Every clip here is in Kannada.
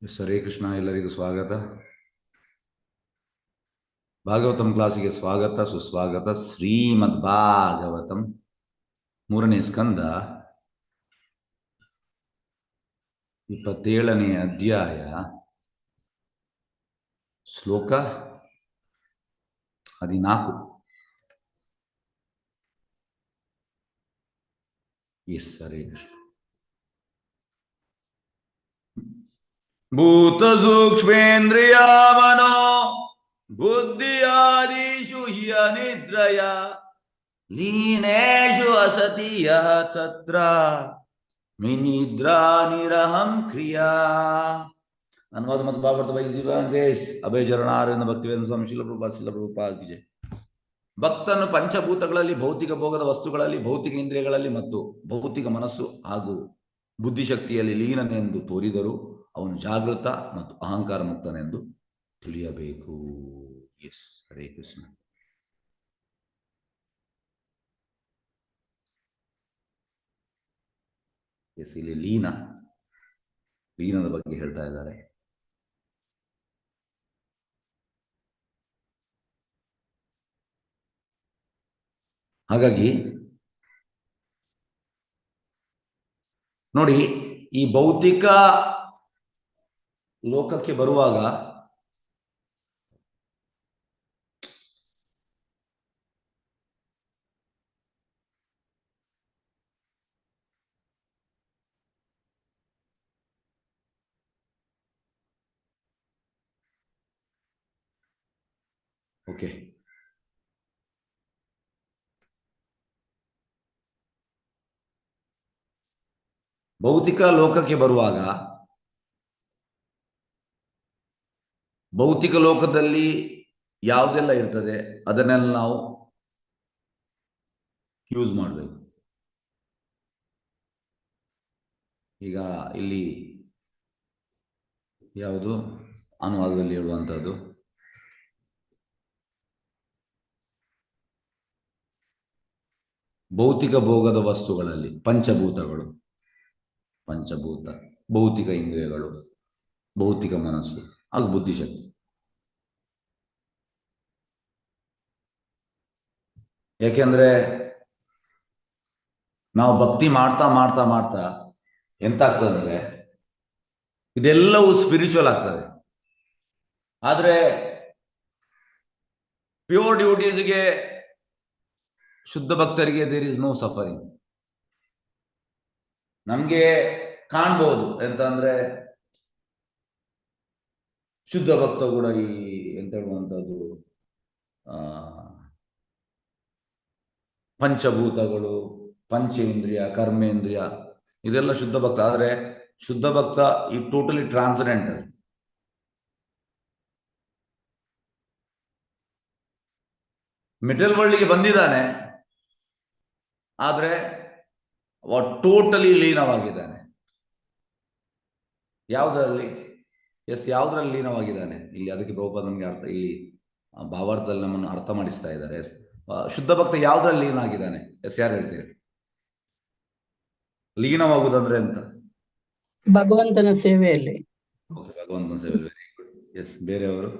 ಹರೇ ಕೃಷ್ಣ. ಎಲ್ಲರಿಗೂ ಸ್ವಾಗತ. ಭಾಗವತಂ ಕ್ಲಾಸಿಗೆ ಸ್ವಾಗತ, ಸುಸ್ವಾಗತ. ಶ್ರೀಮದ್ ಭಾಗವತಂ 3ನೇ ಸ್ಕಂದ 27ನೇ ಅಧ್ಯಾಯ ಶ್ಲೋಕ 14. ಎಸ್, ಹರೇ ಕೃಷ್ಣ. ಭೂತ ಸೂಕ್ಷ್ಮೇಂದ್ರಿಯ ಮನೋ ಬುದ್ಧಿಯಾದೀಷು ಹ್ಯ ನಿದ್ರಯ ಲೀನೇಷು ಅಸತಿಯ ತತ್ರ ಮಿನಿದ್ರಾ ನಿರಹಂ ಕ್ರಿಯಾ. ಅನುವಾದ ಮತ್ತು ಭಾಗವತ ಬೈ ಜೀವಾಂಗ್ರೇಸ್ ಅಭಯ ಚರಣಾರವಿಂದ ಭಕ್ತಿವೇದ ಸ್ವಾಮಿ ಶಿಲ ಪ್ರಭುಪಾದ ಕಿ ಜೈ. ಭಕ್ತನು ಪಂಚಭೂತಗಳಲ್ಲಿ, ಭೌತಿಕ ಭೋಗದ ವಸ್ತುಗಳಲ್ಲಿ, ಭೌತಿಕ ಇಂದ್ರಿಯಗಳಲ್ಲಿ ಮತ್ತು ಭೌತಿಕ ಮನಸ್ಸು ಹಾಗೂ ಬುದ್ಧಿಶಕ್ತಿಯಲ್ಲಿ ಲೀನನೆಂದು ತೋರಿದರೂ ಅವನು ಜಾಗೃತ ಮತ್ತು ಅಹಂಕಾರ ಮುಕ್ತನೆಂದು ತಿಳಿಯಬೇಕು. ಎಸ್, ಹರೇ ಕೃಷ್ಣ. ಎಸ್, ಇಲ್ಲಿ ಲೀನದ ಬಗ್ಗೆ ಹೇಳ್ತಾ ಇದ್ದಾರೆ. ಹಾಗಾಗಿ ನೋಡಿ, ಈ ಭೌತಿಕ ಲೋಕಕ್ಕೆ ಬರುವಾಗ ಓಕೆ, ಭೌತಿಕ ಲೋಕಕ್ಕೆ ಬರುವಾಗ ಭೌತಿಕ ಲೋಕದಲ್ಲಿ ಯಾವುದೆಲ್ಲ ಇರ್ತದೆ ಅದನ್ನೆಲ್ಲ ನಾವು ಯೂಸ್ ಮಾಡಬೇಕು. ಈಗ ಇಲ್ಲಿ ಯಾವುದು ಅನುವಾದದಲ್ಲಿ ಹೇಳುವಂಥದ್ದು, ಭೌತಿಕ ಭೋಗದ ವಸ್ತುಗಳಲ್ಲಿ ಪಂಚಭೂತ, ಭೌತಿಕ ಇಂದ್ರಿಯಗಳು, ಭೌತಿಕ ಮನಸ್ಸು ಹಾಗೂ ಬುದ್ಧಿಶಕ್ತಿ. ಯಾಕೆಂದ್ರೆ ನಾವು ಭಕ್ತಿ ಮಾಡ್ತಾ ಮಾಡ್ತಾ ಮಾಡ್ತಾ ಎಂತಾಗ್ತದೆ ಅಂದ್ರೆ ಇದೆಲ್ಲವೂ ಸ್ಪಿರಿಚುವಲ್ ಆಗ್ತದೆ. ಆದ್ರೆ ಪ್ಯೂರ್ ಡ್ಯೂಟೀಸ್ಗೆ, ಶುದ್ಧ ಭಕ್ತರಿಗೆ ದೇರ್ ಇಸ್ ನೋ ಸಫರಿಂಗ್. ನಮ್ಗೆ ಕಾಣ್ಬೋದು ಎಂತ ಅಂದ್ರೆ ಶುದ್ಧ ಭಕ್ತ ಕೂಡ ಈ ಎಂತ ಹೇಳುವಂಥದ್ದು ಪಂಚಭೂತಗಳು, ಪಂಚೇಂದ್ರಿಯ, ಕರ್ಮೇಂದ್ರಿಯ ಇದೆಲ್ಲ ಶುದ್ಧ ಭಕ್ತ. ಆದ್ರೆ ಶುದ್ಧ ಭಕ್ತ ಈ ಟೋಟಲಿ ಟ್ರಾನ್ಸೆಂಡೆಂಟಲ್. ಮಿಡಲ್ ವರ್ಲ್ಡ್ಗೆ ಬಂದಿದ್ದಾನೆ, ಆದ್ರೆ ಟೋಟಲಿ ಲೀನವಾಗಿದ್ದಾನೆ. ಯಾವುದರಲ್ಲಿ? ಎಸ್, ಯಾವುದರಲ್ಲಿ ಲೀನವಾಗಿದ್ದಾನೆ ಇಲ್ಲಿ? ಅದಕ್ಕೆ ಪ್ರಭುಪಾದ ನಮಗೆ ಅರ್ಥ ಇಲ್ಲಿ ಭಾವಾರ್ಥದಲ್ಲಿ ನಮ್ಮನ್ನು ಅರ್ಥ ಮಾಡಿಸ್ತಾ ಇದ್ದಾರೆ. ಎಸ್, ಶುದ್ಧ ಭಕ್ತ ಯಾವುದರಲ್ಲಿ ಲೀನ ಆಗಿದ್ದಾನೆ? ಎಸ್, ಯಾರು ಹೇಳ್ತೀರಿ? ಲೀನವಾಗುವುದಂದ್ರೆ ಎಂತ? ಭಗವಂತನ ಸೇವೆಯಲ್ಲಿ. ಓಕೆ, ಭಗವಂತನ ಸೇವೆಯಲ್ಲಿ. Very good. ಎಸ್, ಬೇರೆಯವರು?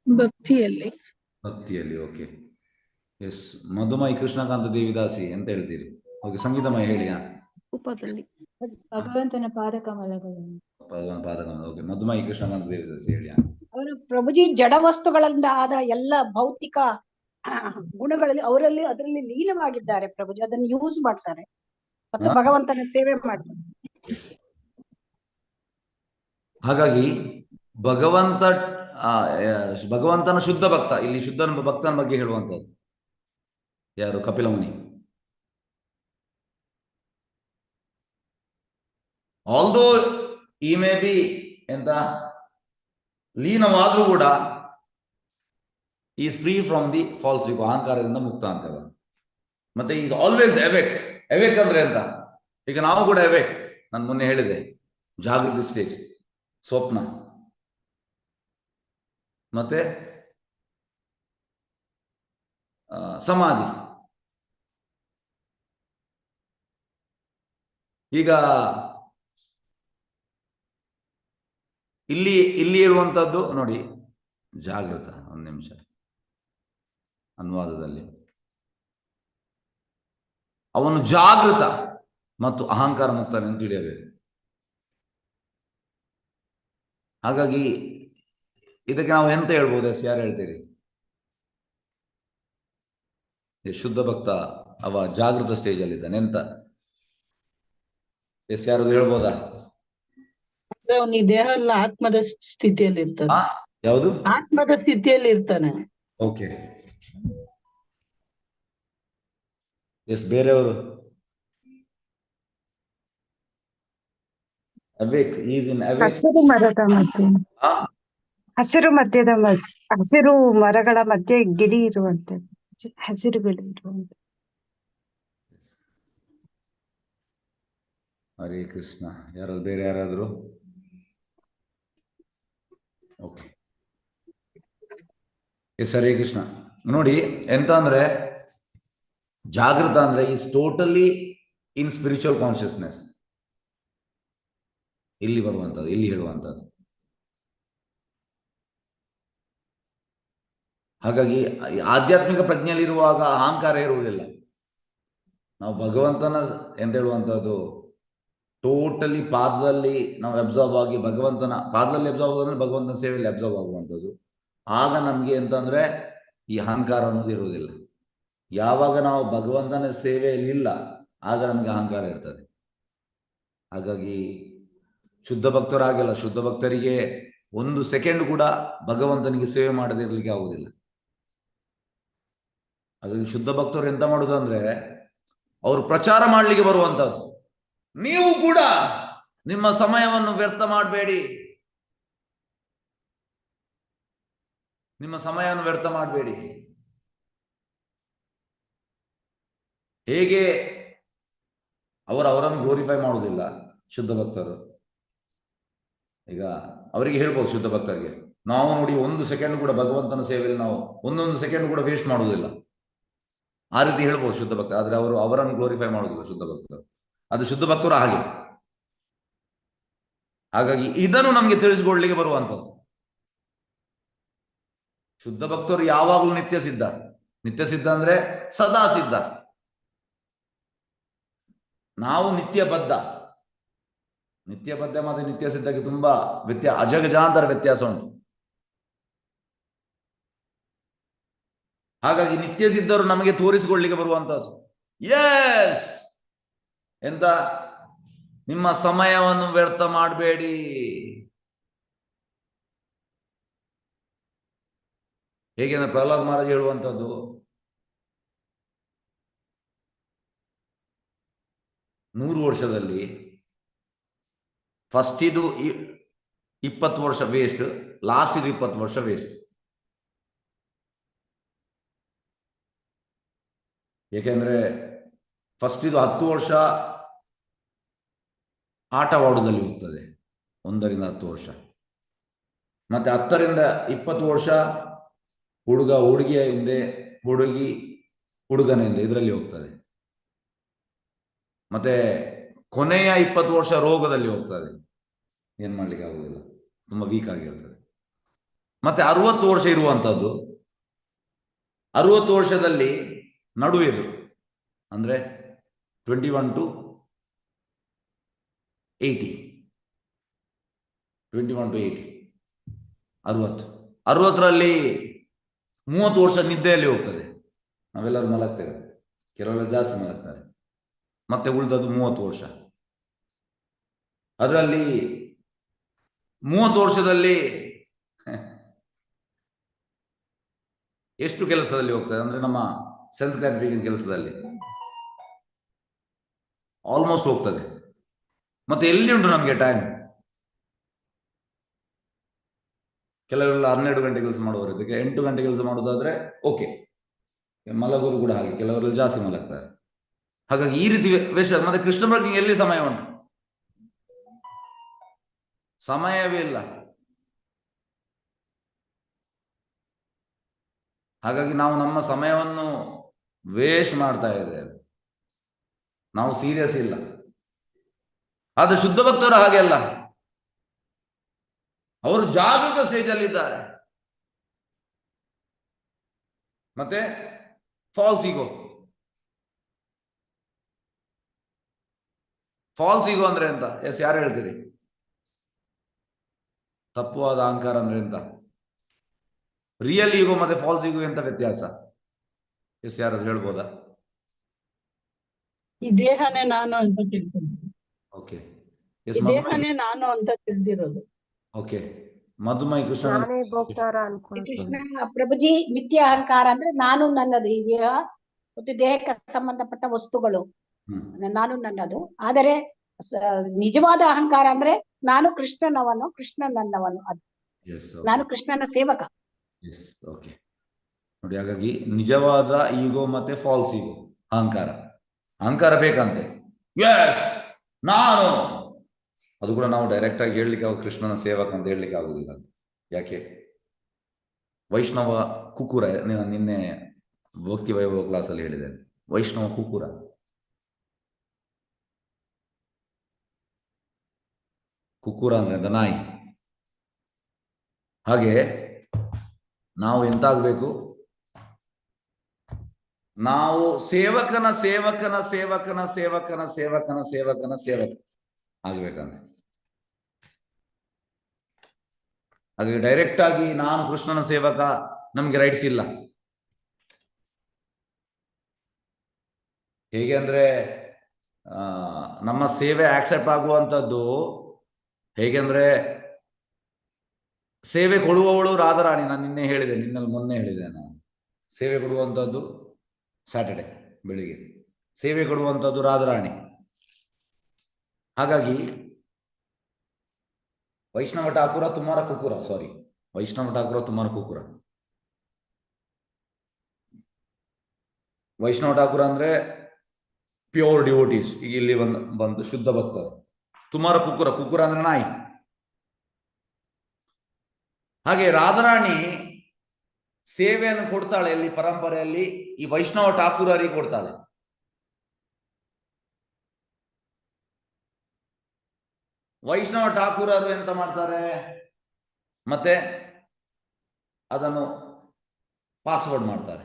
ಭಕ್ತಿಯಲ್ಲಿ. ಓಕೆ. ಎಸ್, ಮಧುಮೈ ಕೃಷ್ಣಕಾಂತ ದೇವಿದಾಸಿ ಎಂತ ಹೇಳ್ತೀರಿ? ಓಕೆ, ಸಂಗೀತಮಯ ಹೇಳಿ. ಭಗವಂತನ ಪಾದಕಮಲಗಳನ್ನು. ಓಕೆ, ಮಧುಮೈ ಕೃಷ್ಣಕಾಂತ ದೇವಿದಾಸಿ ಹೇಳಿ. ಅವರು ಪ್ರಭುಜಿ ಜಡ ವಸ್ತುಗಳಿಂದ ಆದ ಎಲ್ಲ ಭೌತಿಕ ಗುಣಗಳಲ್ಲಿ ಅದರಲ್ಲಿ ಲೀನವಾಗಿದ್ದಾರೆ ಪ್ರಭುಜಿ. ಅದನ್ನು ಯೂಸ್ ಮಾಡ್ತಾರೆ ಮತ್ತು ಭಗವಂತನ ಸೇವೆ ಮಾಡ್ತಾರೆ. ಹಾಗಾಗಿ ಭಗವಂತನ ಶುದ್ಧ ಭಕ್ತ, ಇಲ್ಲಿ ಶುದ್ಧ ಭಕ್ತನ ಬಗ್ಗೆ ಹೇಳುವಂಥದ್ದು ಯಾರು? ಕಪಿಲ ಮುನಿ. ಆಲ್ದೋ ಈ ಮೇ ಬಿ ಎಂತ ಲೀನವಾದ್ರೂ ಕೂಡ is free from the false ego, ಅಹಂಕಾರದಿಂದ ಮುಕ್ತ ಅಂತ. ಮತ್ತೆ ಈಸ್ ಆಲ್ವೇಸ್ ಅವೇಕ್ ಅಂದ್ರೆ ಎಂತ? ಈಗ ನಾವು ಕೂಡ ಅವೇಕ್. ನಾನು ಮೊನ್ನೆ ಹೇಳಿದೆ, ಜಾಗೃತಿ ಸ್ಟೇಜ್, ಸ್ವಪ್ನ. ಮತ್ತೆ ಸಮಾಧಿ. ಈಗ ಇಲ್ಲಿ ಇರುವಂತದ್ದು ನೋಡಿ, ಜಾಗೃತ. ಒಂದು ನಿಮಿಷ, ಅನುವಾದದಲ್ಲಿ ಅವನು ಜಾಗೃತ ಮತ್ತು ಅಹಂಕಾರ ಮುಕ್ತಾನೆ ಅಂತ ತಿಳಿಯಬೇಕು. ಹಾಗಾಗಿ ಇದಕ್ಕೆ ನಾವು ಎಂತ ಹೇಳ್ಬೋದು? ಯಾರು ಹೇಳ್ತೀರಿ? ಶುದ್ಧ ಭಕ್ತ ಅವ ಜಾಗೃತ ಸ್ಟೇಜ್ ಅಲ್ಲಿ ಇದ್ದಾನೆ ಎಂತ? ಯಾರು ಹೇಳ್ಬೋದಾ? ಅವನು ಈ ದೇಹ ಎಲ್ಲ ಆತ್ಮದ ಸ್ಥಿತಿಯಲ್ಲಿ ಇರ್ತಾನೆ. ಯಾವುದು? ಆತ್ಮದ ಸ್ಥಿತಿಯಲ್ಲಿ ಇರ್ತಾನೆ. ಓಕೆ, ಬೇರೆಯವರು? Awake, is in awake. ಹಸಿರು ಮರದ ಮಧ್ಯೆ, ಹಸಿರು ಮರಗಳ ಮಧ್ಯೆ ಗಿಡಿ ಇರುವಂತದ್ದು, ಹಸಿರುಗಳು ಇರುವಂತ. ಹರೇ ಕೃಷ್ಣ. ಯಾರಾದ್ರು ಬೇರೆ ಯಾರಾದ್ರು? Okay, S, Hare Krishna. ನೋಡಿ ಎಂತ ಅಂದ್ರೆ, ಜಾಗೃತ ಅಂದ್ರೆ is totally in spiritual consciousness. ಇಲ್ಲಿ ಬರುವಂತದ್ದು, ಇಲ್ಲಿ ಹೇಳುವಂತದ್ದು. ಹಾಗಾಗಿ ಆಧ್ಯಾತ್ಮಿಕ ಪ್ರಜ್ಞೆಯಲ್ಲಿರುವಾಗ ಅಹಂಕಾರ ಇರುವುದಿಲ್ಲ. ನಾವು ಭಗವಂತನ ಎಂತ ಹೇಳುವಂತದ್ದು, ಟೋಟಲಿ ಪಾದದಲ್ಲಿ ನಾವು ಅಬ್ಸರ್ವ್ ಆಗಿ ಭಗವಂತನ ಪಾದದಲ್ಲಿ ಅಬ್ಸರ್ವ್ ಆಗೋದಂದ್ರೆ ಭಗವಂತನ ಸೇವೆಯಲ್ಲಿ ಅಬ್ಸರ್ವ್ ಆಗುವಂಥದ್ದು. ಆಗ ನಮ್ಗೆ ಎಂತಂದ್ರೆ ಈ ಅಹಂಕಾರ ಅನ್ನೋದು ಇರುವುದಿಲ್ಲ. ಯಾವಾಗ ನಾವು ಭಗವಂತನ ಸೇವೆಯಲ್ಲಿ ಇಲ್ಲ, ಆಗ ನಮ್ಗೆ ಅಹಂಕಾರ ಇರ್ತದೆ. ಹಾಗಾಗಿ ಶುದ್ಧ ಭಕ್ತರಾಗಿಲ್ಲ, ಶುದ್ಧ ಭಕ್ತರಿಗೆ ಒಂದು ಸೆಕೆಂಡ್ ಕೂಡ ಭಗವಂತನಿಗೆ ಸೇವೆ ಮಾಡದಿರ್ಲಿಕ್ಕೆ ಆಗುವುದಿಲ್ಲ. ಹಾಗಾಗಿ ಶುದ್ಧ ಭಕ್ತರು ಎಂತ ಮಾಡುದು ಅಂದ್ರೆ, ಅವರು ಪ್ರಚಾರ ಮಾಡಲಿಕ್ಕೆ ಬರುವಂತದ್ದು. ನೀವು ಕೂಡ ನಿಮ್ಮ ಸಮಯವನ್ನು ವ್ಯರ್ಥ ಮಾಡಬೇಡಿ, ನಿಮ್ಮ ಸಮಯವನ್ನು ವ್ಯರ್ಥ ಮಾಡಬೇಡಿ. ಹೇಗೆ ಅವರನ್ನು ಗ್ಲೋರಿಫೈ ಮಾಡುವುದಿಲ್ಲ ಶುದ್ಧ ಭಕ್ತರು. ಈಗ ಅವರಿಗೆ ಹೇಳ್ಬೋದು, ಶುದ್ಧ ಭಕ್ತರಿಗೆ, ನಾವು ನೋಡಿ ಒಂದು ಸೆಕೆಂಡ್ ಕೂಡ ಭಗವಂತನ ಸೇವೆಯಲ್ಲಿ ನಾವು ಒಂದೊಂದು ಸೆಕೆಂಡ್ ಕೂಡ ವೇಸ್ಟ್ ಮಾಡುವುದಿಲ್ಲ. ಆ ರೀತಿ ಹೇಳ್ಬೋದು ಶುದ್ಧ ಭಕ್ತ. ಆದ್ರೆ ಅವರು ಅವರನ್ನು ಗ್ಲೋರಿಫೈ ಮಾಡುವುದಿಲ್ಲ ಶುದ್ಧ ಭಕ್ತರು. ಅದು ಶುದ್ಧ ಭಕ್ತರು ಹಾಗೆ. ಹಾಗಾಗಿ ಇದನ್ನು ನಮ್ಗೆ ತಿಳಿಸಿಕೊಳ್ಳಲಿಕ್ಕೆ ಬರುವಂಥದ್ದು. ಶುದ್ಧ ಭಕ್ತರು ಯಾವಾಗಲೂ ನಿತ್ಯ ಸಿದ್ಧ. ನಿತ್ಯ ಸಿದ್ಧ ಅಂದ್ರೆ ಸದಾ ಸಿದ್ಧ. ನಾವು ನಿತ್ಯ ಬದ್ಧ. ನಿತ್ಯ ಬದ್ಧ ಮತ್ತೆ ನಿತ್ಯ ಸಿದ್ಧಕ್ಕೆ ತುಂಬಾ ಅಜಗಜಾಂತರ ವ್ಯತ್ಯಾಸ ಉಂಟು. ಹಾಗಾಗಿ ನಿತ್ಯ ಸಿದ್ಧರು ನಮಗೆ ತೋರಿಸಿಕೊಳ್ಳಲಿಕ್ಕೆ ಬರುವಂತದ್ದು. ಎಸ್, ಎಂತ? ನಿಮ್ಮ ಸಮಯವನ್ನು ವ್ಯರ್ಥ ಮಾಡಬೇಡಿ. ಹೇಗೆಂದ್ರೆ ಪ್ರಹ್ಲಾದ್ ಮಹಾರಾಜ್ ಹೇಳುವಂಥದ್ದು, ನೂರು ವರ್ಷದಲ್ಲಿ ಫಸ್ಟ್ ಇದು 20 ವರ್ಷ ವೇಸ್ಟ್, ಲಾಸ್ಟ್ ಇದು 20 ವರ್ಷ ವೇಸ್ಟ್. ಏಕೆಂದ್ರೆ ಫಸ್ಟ್ ಇದು 10 ವರ್ಷ ಆಟವಾಡುವುದಲ್ಲಿ ಹೋಗ್ತದೆ, 1 ರಿಂದ 10 ವರ್ಷ. ಮತ್ತೆ 10 ರಿಂದ 20 ವರ್ಷ ಹುಡುಗ ಹುಡುಗಿಯ ಹಿಂದೆ, ಹುಡುಗಿ ಹುಡುಗನ ಹಿಂದೆ, ಇದರಲ್ಲಿ ಹೋಗ್ತದೆ. ಮತ್ತೆ ಕೊನೆಯ 20 ವರ್ಷ ರೋಗದಲ್ಲಿ ಹೋಗ್ತದೆ. ಏನ್ ಮಾಡ್ಲಿಕ್ಕೆ ಆಗುದಿಲ್ಲ, ತುಂಬಾ ವೀಕ್ ಆಗಿರ್ತದೆ. ಮತ್ತೆ 60 ವರ್ಷ ಇರುವಂತದ್ದು, 60 ವರ್ಷದಲ್ಲಿ ನಡುವೆದು ಅಂದ್ರೆ 21 to 80, 21 to 80, 60ರಲ್ಲಿ 30 ವರ್ಷ ನಿದ್ದೆಯಲ್ಲಿ ಹೋಗ್ತದೆ. ನಾವೆಲ್ಲರೂ ಮಲಗ್ತೇವೆ, ಕೆಲವೆಲ್ಲ ಜಾಸ್ತಿ ಮಲಗ್ತಾರೆ. ಮತ್ತೆ ಉಳಿದದ್ದು 30 ವರ್ಷ. ಅದರಲ್ಲಿ 30 ವರ್ಷದಲ್ಲಿ ಎಷ್ಟು ಕೆಲಸದಲ್ಲಿ ಹೋಗ್ತದೆ ಅಂದ್ರೆ, ನಮ್ಮ ಸೆನ್ಸ್ ಕ್ಲಾರಿಫಿಕೇಶನ್ ಕೆಲಸದಲ್ಲಿ ಆಲ್ಮೋಸ್ಟ್ ಹೋಗ್ತದೆ. ಮತ್ತೆ ಎಲ್ಲಿ ಉಂಟು ನಮಗೆ ಟೈಮ್? ಕೆಲವರೆಲ್ಲ 12 ಗಂಟೆ ಕೆಲಸ ಮಾಡುವವರು, ಇದಕ್ಕೆ 8 ಗಂಟೆ ಕೆಲಸ ಮಾಡುವುದಾದ್ರೆ ಓಕೆ, ಮಲಗೋದು ಕೂಡ ಹಾಗೆ, ಕೆಲವರೆಲ್ಲ ಜಾಸ್ತಿ ಮಲಗ್ತಾರೆ. ಹಾಗಾಗಿ ಈ ರೀತಿ ವೇಷ. ಮತ್ತೆ ಕೃಷ್ಣ ಪ್ರಜ್ಞೆಗೆ ಎಲ್ಲಿ ಸಮಯ ಉಂಟು? ಸಮಯವೇ ಇಲ್ಲ. ಹಾಗಾಗಿ ನಾವು ನಮ್ಮ ಸಮಯವನ್ನು ವೇಸ್ಟ್ ಮಾಡ್ತಾ ಇದ್ದೇವೆ, ನಾವು ಸೀರಿಯಸ್ ಇಲ್ಲ. ಆದ್ರೆ ಶುದ್ಧ ಭಕ್ತರು ಹಾಗೆ ಅಲ್ಲ, ಅವರು ಜಾಗೃತ ಸ್ಟೇಜಲ್ಲಿದ್ದಾರೆ. ಮತ್ತೆ ಫಾಲ್ಸ್ ಈಗೋ, ಫಾಲ್ಸ್ ಈಗೋ ಅಂದ್ರೆ ಎಂತ? ಎಸ್, ಯಾರು ಹೇಳ್ತೀರಿ? ತಪ್ಪುವಾದ ಅಹಂಕಾರ ಅಂದ್ರೆ ಎಂತ? ರಿಯಲ್ ಈಗೋ ಮತ್ತೆ ಫಾಲ್ಸ್ ಈಗೋ ಎಂತ ವ್ಯತ್ಯಾಸ? ಎಸ್, ಯಾರಾದ್ರೂ ಹೇಳ್ಬೋದಾ? ಈ ದೇಹನೇ ನಾನು ಅಂತ ತಿಳ್ಕೊಂಡಿರೋದು. ಓಕೆ, ಈ ದೇಹನೇ ನಾನು ಅಂತ ತಿಳಿದಿರೋದು. ಓಕೆ. ಮಧುಮೈ ಕೃಷ್ಣ ನಾನೇ ಭೋಕ್ತಾರ ಅನ್ಕೊಂಡು ಕೃಷ್ಣ ಪ್ರಭುಜಿ, ಮಿಥ್ಯ ಅಹಂಕಾರ ಅಂದ್ರೆ ನಾನು ನನ್ನದು, ಈ ದೇಹ ಮತ್ತು ದೇಹಕ್ಕೆ ಸಂಬಂಧಪಟ್ಟ ವಸ್ತುಗಳು ನಾನು ನನ್ನದು. ಆದರೆ ನಿಜವಾದ ಅಹಂಕಾರ ಅಂದ್ರೆ ನಾನು ಕೃಷ್ಣನವನು, ಕೃಷ್ಣ ನನ್ನವನು, ಅದು ನಾನು ಕೃಷ್ಣನ ಸೇವಕ. Yes, okay. ನೋಡಿ, ಹಾಗಾಗಿ ನಿಜವಾದ ಈಗೋ ಮತ್ತೆ ಫಾಲ್ಸ್ ಈಗೋ, ಅಹಂಕಾರ ಬೇಕಂತೆ. ಎಸ್, ನಾನು, ಅದು ಕೂಡ ನಾವು ಡೈರೆಕ್ಟ್ ಆಗಿ ಹೇಳಲಿಕ್ಕೆ ಕೃಷ್ಣನ ಸೇವಕ ಅಂತ ಹೇಳಲಿಕ್ಕೆ ಆಗುದಿಲ್ಲ. ಯಾಕೆ? ವೈಷ್ಣವ ಕುಕುರ, ನಿನ್ನೆ ಭಕ್ತಿ ವೈಭವ ಕ್ಲಾಸಲ್ಲಿ ಹೇಳಿದ್ದೇನೆ, ವೈಷ್ಣವ ಕುಕುರ. ಕುಕುರ ಅಂದ್ರೆ ನಾಯಿ. ಹಾಗೆ ನಾವು ಎಂತಾಗಬೇಕು? ನಾವು ಸೇವಕನ ಸೇವಕನ ಸೇವಕನ ಸೇವಕನ ಸೇವಕನ ಸೇವಕನ ಸೇವಕ ಆಗ್ಬೇಕಂತೆ. ಹಾಗೆ ಡೈರೆಕ್ಟ್ ಆಗಿ ನಾನು ಕೃಷ್ಣನ ಸೇವಕ, ನಮ್ಗೆ ರೈಟ್ಸ್ ಇಲ್ಲ. ಹೇಗೆ ಅಂದ್ರೆ ನಮ್ಮ ಸೇವೆ ಆಕ್ಸೆಪ್ಟ್ ಆಗುವಂಥದ್ದು ಹೇಗೆ ಅಂದ್ರೆ, ಸೇವೆ ಕೊಡುವವಳು ರಾಧಾರಾಣಿ. ನಾನು ಮೊನ್ನೆ ಹೇಳಿದೆ ನಾನು, ಸೇವೆ ಕೊಡುವಂಥದ್ದು ಸ್ಯಾಟರ್ಡೆ ಬೆಳಿಗ್ಗೆ, ಸೇವೆ ಕೊಡುವಂಥದ್ದು ರಾಧಾರಾಣಿ. ಹಾಗಾಗಿ ವೈಷ್ಣವ ಠಾಕೂರ ತುಮಾರ ಕುಕುರ, ಸಾರಿ, ವೈಷ್ಣವ ಠಾಕೂರ ತುಮಾರ ಕುಕುರ. ವೈಷ್ಣವ ಠಾಕೂರ ಅಂದ್ರೆ ಪ್ಯೂರ್ ಡಿವೋಟೀಸ್, ಈಗ ಇಲ್ಲಿ ಬಂದು ಶುದ್ಧ ಭಕ್ತರು. ತುಮಾರ ಕುಕುರ ಅಂದ್ರೆ ನಾಯಿ. ಹಾಗೆ ರಾಧಾರಾಣಿ ಸೇವೆಯನ್ನು ಕೊಡ್ತಾಳೆ, ಇಲ್ಲಿ ಪರಂಪರೆಯಲ್ಲಿ ಈ ವೈಷ್ಣವ ಠಾಕೂರರಿಗೆ ಕೊಡ್ತಾಳೆ. ವೈಷ್ಣವ ಠಾಕೂರರು ಎಂತ ಮಾಡ್ತಾರೆ? ಮತ್ತೆ ಅದನ್ನು ಪಾಸ್ ಮಾಡ್ತಾರೆ,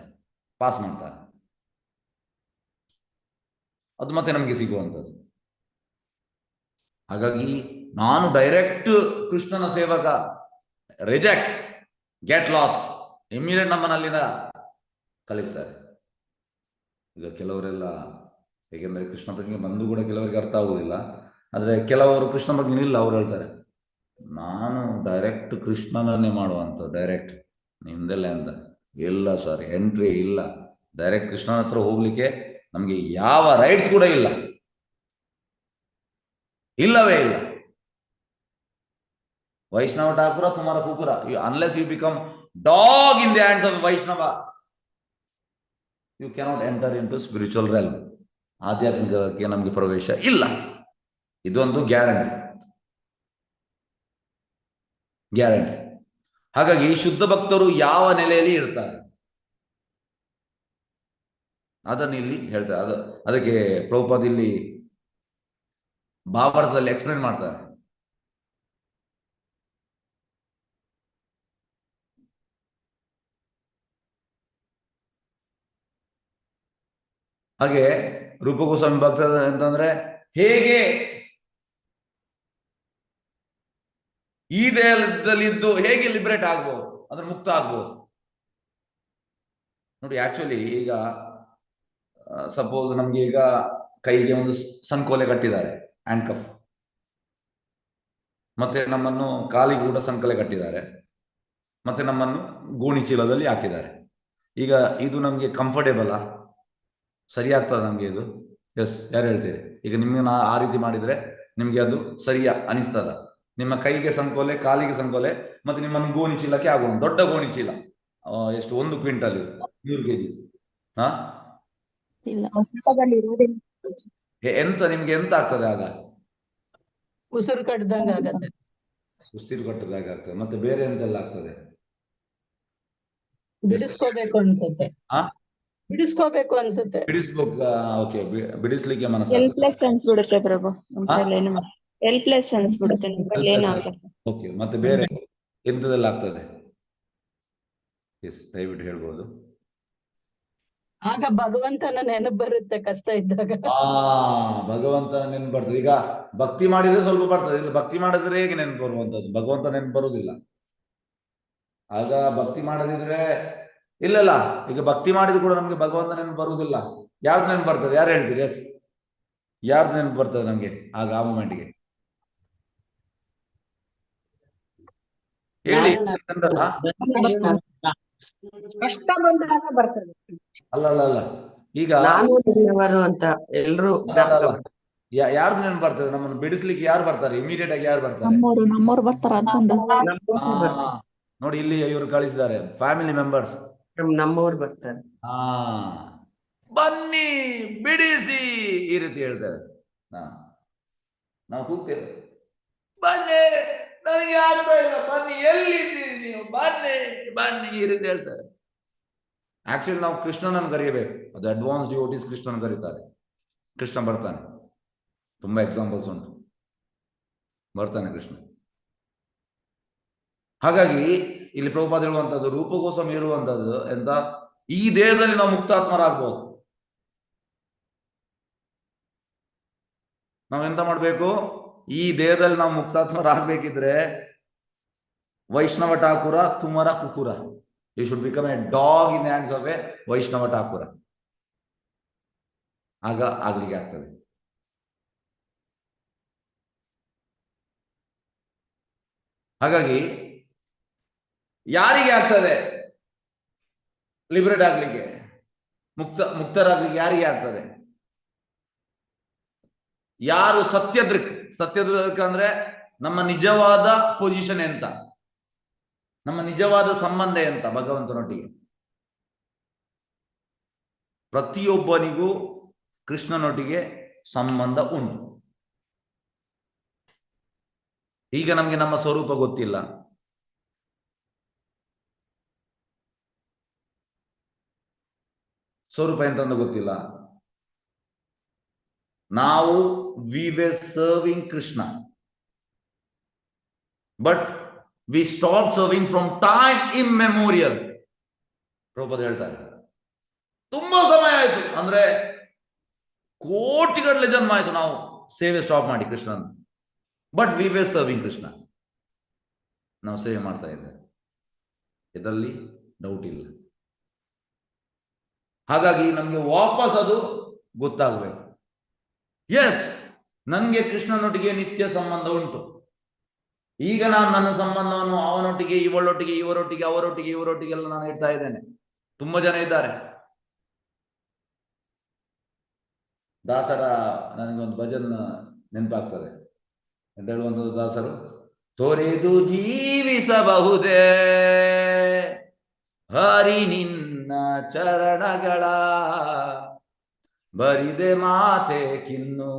ಅದು ಮತ್ತೆ ನಮಗೆ ಸಿಗುವಂಥದ್ದು. ಹಾಗಾಗಿ ನಾನು ಡೈರೆಕ್ಟ್ ಕೃಷ್ಣನ ಸೇವಕ, ರಿಜೆಕ್ಟ್, ಗೆಟ್ ಲಾಸ್ಟ್, ಇಮ್ಮಿಡಿಯೇಟ್ ನಮ್ಮನ್ನಲ್ಲಿಂದ ಕಲಿಸ್ತಾರೆ. ಈಗ ಕೆಲವರೆಲ್ಲ ಹೇಗೆಂದ್ರೆ ಕೃಷ್ಣ ಪ್ರಜ್ಞೆ ಬಂದು ಕೂಡ ಕೆಲವರಿಗೆ ಅರ್ಥ ಆಗುವುದಿಲ್ಲ. ಆದರೆ ಕೆಲವರು ಕೃಷ್ಣ ಪ್ರಜ್ಞೆ ಇಲ್ಲ, ಅವ್ರು ಹೇಳ್ತಾರೆ ನಾನು ಡೈರೆಕ್ಟ್ ಕೃಷ್ಣನನ್ನೇ ಮಾಡುವಂತ, ಡೈರೆಕ್ಟ್ ನಿಮ್ದೆಲ್ಲ ಅಂತ. ಇಲ್ಲ ಸರ್, ಎಂಟ್ರಿ ಇಲ್ಲ, ಡೈರೆಕ್ಟ್ ಕೃಷ್ಣನ ಹತ್ರ ಹೋಗ್ಲಿಕ್ಕೆ ನಮ್ಗೆ ಯಾವ ರೈಟ್ಸ್ ಕೂಡ ಇಲ್ಲವೇ ಇಲ್ಲ. ವೈಷ್ಣವ ಠಾಕೂರ ತುಮಾರ ಕುಕುರ, unless you become dog in the hands of Vaishnava, you cannot enter into spiritual realm. ಆಧ್ಯಾತ್ಮಿಕಕ್ಕೆ ನಮಗೆ ಪ್ರವೇಶ ಇಲ್ಲ. ಇದೊಂದು ಗ್ಯಾರಂಟಿ. ಹಾಗಾಗಿ ಶುದ್ಧ ಭಕ್ತರು ಯಾವ ನೆಲೆಯಲ್ಲಿ ಇರ್ತಾರೆ ಅದನ್ನು ಇಲ್ಲಿ ಹೇಳ್ತಾರೆ. ಅದಕ್ಕೆ ಪ್ರಭುಪಾದ ಇಲ್ಲಿ ಭಾವಾರ್ಥದಲ್ಲಿ ಎಕ್ಸ್ಪ್ಲೇನ್ ಮಾಡ್ತಾರೆ. ಹಾಗೆ ರೂಪಗೋಸ್ವಾಮಿ ಭಕ್ತ ಅಂತಂದ್ರೆ ಹೇಗೆ ಈ ದೇಹದಲ್ಲಿದ್ದು ಹೇಗೆ ಲಿಬರೇಟ್ ಆಗ್ಬೋದು, ಅಂದ್ರೆ ಮುಕ್ತ ಆಗ್ಬೋದು. ನೋಡಿ, ಆಕ್ಚುಲಿ ಈಗ ಸಪೋಸ್ ನಮ್ಗೆ ಈಗ ಕೈಗೆ ಒಂದು ಸಂಕೋಲೆ ಕಟ್ಟಿದ್ದಾರೆ, ಹ್ಯಾಂಡ್ ಕಫ್, ಮತ್ತೆ ನಮ್ಮನ್ನು ಕಾಲಿಗೆ ಕೂಡ ಸಂಕೋಲೆ ಕಟ್ಟಿದ್ದಾರೆ, ಮತ್ತೆ ನಮ್ಮನ್ನು ಗೋಣಿ ಚೀಲದಲ್ಲಿ ಹಾಕಿದ್ದಾರೆ. ಈಗ ಇದು ನಮ್ಗೆ ಕಂಫರ್ಟೇಬಲ್ ಸರಿ ಆಗ್ತದ ನಮ್ಗೆ ಇದು? ಎಸ್, ಯಾರು ಹೇಳ್ತೀರಿ? ಈಗ ನಿಮ್ಗೆ ಆ ರೀತಿ ಮಾಡಿದ್ರೆ ನಿಮ್ಗೆ ಅದು ಸರಿಯಾ ಅನಿಸ್ತದ? ನಿಮ್ಮ ಕೈಗೆ ಸಂಕೋಲೆ, ಕಾಲಿಗೆ ಸಂಕೋಲೆ, ಮತ್ತೆ ನಿಮ್ಮನ್ನು ಗೋಣಿ ಚೀಲಕ್ಕೆ ಆಗುವ ದೊಡ್ಡ ಗೋಣಿ ಚೀಲ, ಎಷ್ಟು 1 ಕ್ವಿಂಟಲ್, 100 kg. ಎಂತ ನಿಮ್ಗೆ ಎಂತ ಆಗ್ತದೆ ಆಗ? ಉಸಿರು ಕಟ್ಟದಂಗ ಆಗತ್ತೆ. ಉಸಿರು ಕಟ್ಟದಾಗ ಆಗ್ತದೆ. ಮತ್ತೆ ಬೇರೆ ಎಂತೆಲ್ಲ ಆಗ್ತದೆ? ಬಿಡಿಸ್ಕೋಬೇಕು ಅನ್ಸುತ್ತೆ. ಆ? ಬಿಡಿಸ್ಕೋಬೇಕು ಅನ್ಸುತ್ತೆ. ಬಿಡಿಸ್ಬೇಕು. ಓಕೆ, ಬಿಡಿಸ್ಲಿಕ್ಕೆ ಎಲ್ ಮನಸ್ಸಾಗ್ತದೆ. ಪ್ಲಸ್ ಅನ್ಸ್ಬಿಡುತ್ತೆ ಪ್ರಭು. ನಮ್ ಹಾ? ಕೈಲಿ ಏನು ಎಲ್ ಪ್ಲಸ್ ಅನ್ಸ್ಬಿಡುತ್ತೆ, ನಮ್ ಕೈಲಿ ಏನು ಆಗಲ್ಲ. ಓಕೆ, ಮತ್ತೆ ಬೇರೆ ಎಂತದೆಲ್ಲ ಆಗ್ತದೆ? ಎಸ್, ದಯವಿಟ್ಟು ಹೇಳ್ಬೋದು. ಆಗ ಭಗವಂತನ ನೆನಪು ಬರುತ್ತೆ ಕಷ್ಟ ಇದ್ದಾಗ. ಭಗವಂತನ ನೆನಪು ಬರ್ತದೆ. ಈಗ ಭಕ್ತಿ ಮಾಡಿದ್ರೆ ಸ್ವಲ್ಪ ಬರ್ತದೆ, ಇಲ್ಲ ಭಕ್ತಿ ಮಾಡಿದ್ರೆ ಹೇಗೆ ನೆನಪು ಬರುವಂತದ್ದು? ಭಗವಂತ ನೆನಪು ಬರುವುದಿಲ್ಲ. ಆಗ ಭಕ್ತಿ ಮಾಡದಿದ್ರೆ ಇಲ್ಲ, ಈಗ ಭಕ್ತಿ ಮಾಡಿದ್ರು ಕೂಡ ನಮ್ಗೆ ಭಗವಂತ ನೆನಪು ಬರುವುದಿಲ್ಲ. ಯಾರ್ದು ನೆನಪು ಬರ್ತದೆ? ಯಾರು ಹೇಳ್ತೀರಿ? ಎಸ್, ಯಾರ್ದು ನೆನಪು ಬರ್ತದೆ ನಮ್ಗೆ ಆಗ ಆ ಮೂಮೆಂಟ್ಗೆ? ಹೇಳಿ. ಕಷ್ಟ ಬಂದಾಗ ಬರ್ತದೆ. ಅಲ್ಲ, ಈಗ ನಾನು ನಿನ್ನವರು ಅಂತ ಎಲ್ರು ಯಾರ್ದು ನೆನಪು ಬರ್ತದೆ? ನಮ್ಮನ್ನು ಬಿಡಿಸ್ಲಿಕ್ಕೆ ಯಾರು ಬರ್ತಾರೆ? ಇಮಿಡಿಯೇಟ್ ಆಗಿ ಯಾರು ಬರ್ತಾರೆ? ನಮ್ಮವ್ರು ಬರ್ತಾರ ಅಂತಂದ ನೋಡಿ, ಇಲ್ಲಿ ಇವರು ಕಳಿಸಿದ್ದಾರೆ, ಫ್ಯಾಮಿಲಿ ಮೆಂಬರ್ಸ್. ನಮ್ಮವ್ರು ಬರ್ತಾರೆ. ಬನ್ನಿ ಬಿಡಿಸಿ, ಈ ರೀತಿ ಹೇಳ್ತಾರೆ. ನಾವು ಕೂಗ್ತೇವೆ, ಬನ್ನಿ, ನನಗೆ ಆಗ್ತಾ ಇಲ್ಲ, ಬನ್ನಿ, ಎಲ್ಲಿದ್ದೀರಿ ನೀವು, ಬನ್ನಿ, ಈ ರೀತಿ ಹೇಳ್ತಾರೆ. ಆಕ್ಚುಲಿ ನಾವು ಕೃಷ್ಣನನ್ನು ಕರೆಯಬೇಕು. ಅದು ಅಡ್ವಾನ್ಸ್ ಡಿವೋಟೀಸ್ ಕೃಷ್ಣನ ಕರೀತಾರೆ. ಕೃಷ್ಣ ಬರ್ತಾನೆ. ತುಂಬಾ ಎಕ್ಸಾಂಪಲ್ಸ್ ಉಂಟು, ಬರ್ತಾನೆ ಕೃಷ್ಣ. ಹಾಗಾಗಿ ಇಲ್ಲಿ ಪ್ರಭುಪಾದ ಹೇಳುವಂತದ್ದು, ರೂಪಗೋಸ್ವಾಮಿ ಹೇಳುವಂತದ್ದು ಎಂತ, ಈ ದೇಹದಲ್ಲಿ ನಾವು ಮುಕ್ತಾತ್ಮರಾಗ್ಬೋದು. ನಾವೆಂತ ಮಾಡ್ಬೇಕು? ಈ ದೇಹದಲ್ಲಿ ನಾವು ಮುಕ್ತಾತ್ಮರಾಗಬೇಕಿದ್ರೆ ವೈಷ್ಣವ ಠಾಕೂರ ತುಮರ ಕುಕುರ, you should become a dog in hands of a Vaishnava Thakura. ಆಗ ಆಗ್ಲಿಕ್ಕೆ ಆಗ್ತದೆ. ಹಾಗಾಗಿ ಯಾರಿಗೆ ಆಗ್ತದೆ ಲಿಬರೇಟ್ ಆಗ್ಲಿಕ್ಕೆ, ಮುಕ್ತರಾಗ್ಲಿಕ್ಕೆ? ಯಾರಿಗೆ ಆಗ್ತದೆ? ಯಾರು ಸತ್ಯದೃಕ್ ಅಂದ್ರೆ ನಮ್ಮ ನಿಜವಾದ ಪೊಸಿಷನ್ ಎಂತ, ನಮ್ಮ ನಿಜವಾದ ಸಂಬಂಧ ಎಂತ ಭಗವಂತನೊಟ್ಟಿಗೆ. ಪ್ರತಿಯೊಬ್ಬನಿಗೂ ಕೃಷ್ಣನೊಟ್ಟಿಗೆ ಸಂಬಂಧ ಉಂಟು. ಈಗ ನಮ್ಗೆ ನಮ್ಮ ಸ್ವರೂಪ ಗೊತ್ತಿಲ್ಲ, ಸ್ವರೂಪ ಎಂತಂದು ಗೊತ್ತಿಲ್ಲ. ನಾವು V were serving Krishna, but we stopped serving from time immemorial. Prabhupada ಹೇಳ್ತಾರೆ, ತುಂಬಾ ಸಮಯ ಆಯ್ತು, ಅಂದ್ರೆ ಕೋಟಿಗಟ್ಟಲೆ ಜನ್ಮ ಆಯ್ತು ನಾವು ಸೇವೆ ಸ್ಟಾಪ್ ಮಾಡಿ Krishnan. But we were serving Krishna, ನಾವು ಸೇವೆ ಮಾಡ್ತಾ ಇದ್ದೇವೆ, ಇದರಲ್ಲಿ ಡೌಟ್ ಇಲ್ಲ. ಹಾಗಾಗಿ ನಮ್ಗೆ ವಾಪಸ್ ಅದು ಗೊತ್ತಾಗಬೇಕು. ಎಸ್, ನನಗೆ ಕೃಷ್ಣನೊಟ್ಟಿಗೆ ನಿತ್ಯ ಸಂಬಂಧ ಉಂಟು. ಈಗ ನಾನು ನನ್ನ ಸಂಬಂಧವನ್ನು ಅವನೊಟ್ಟಿಗೆ, ಇವಳೊಟ್ಟಿಗೆ, ಇವರೊಟ್ಟಿಗೆ, ಅವರೊಟ್ಟಿಗೆ, ಇವರೊಟ್ಟಿಗೆ ಎಲ್ಲ ನಾನು ಇಡ್ತಾ ಇದ್ದೇನೆ. ತುಂಬಾ ಜನ ಇದ್ದಾರೆ. ದಾಸರ ನನಗೊಂದು ಭಜನ್ ನೆನಪಾಗ್ತದೆ. ಅಂತ ಹೇಳುವಂಥದ್ದು ದಾಸರು, ತೊರೆದು ಜೀವಿಸಬಹುದೇ ಹರಿ ನಿನ್ನ ಚರಣಗಳ, ಬರಿದೆ ಮಾತೆ ಕಿನ್ನು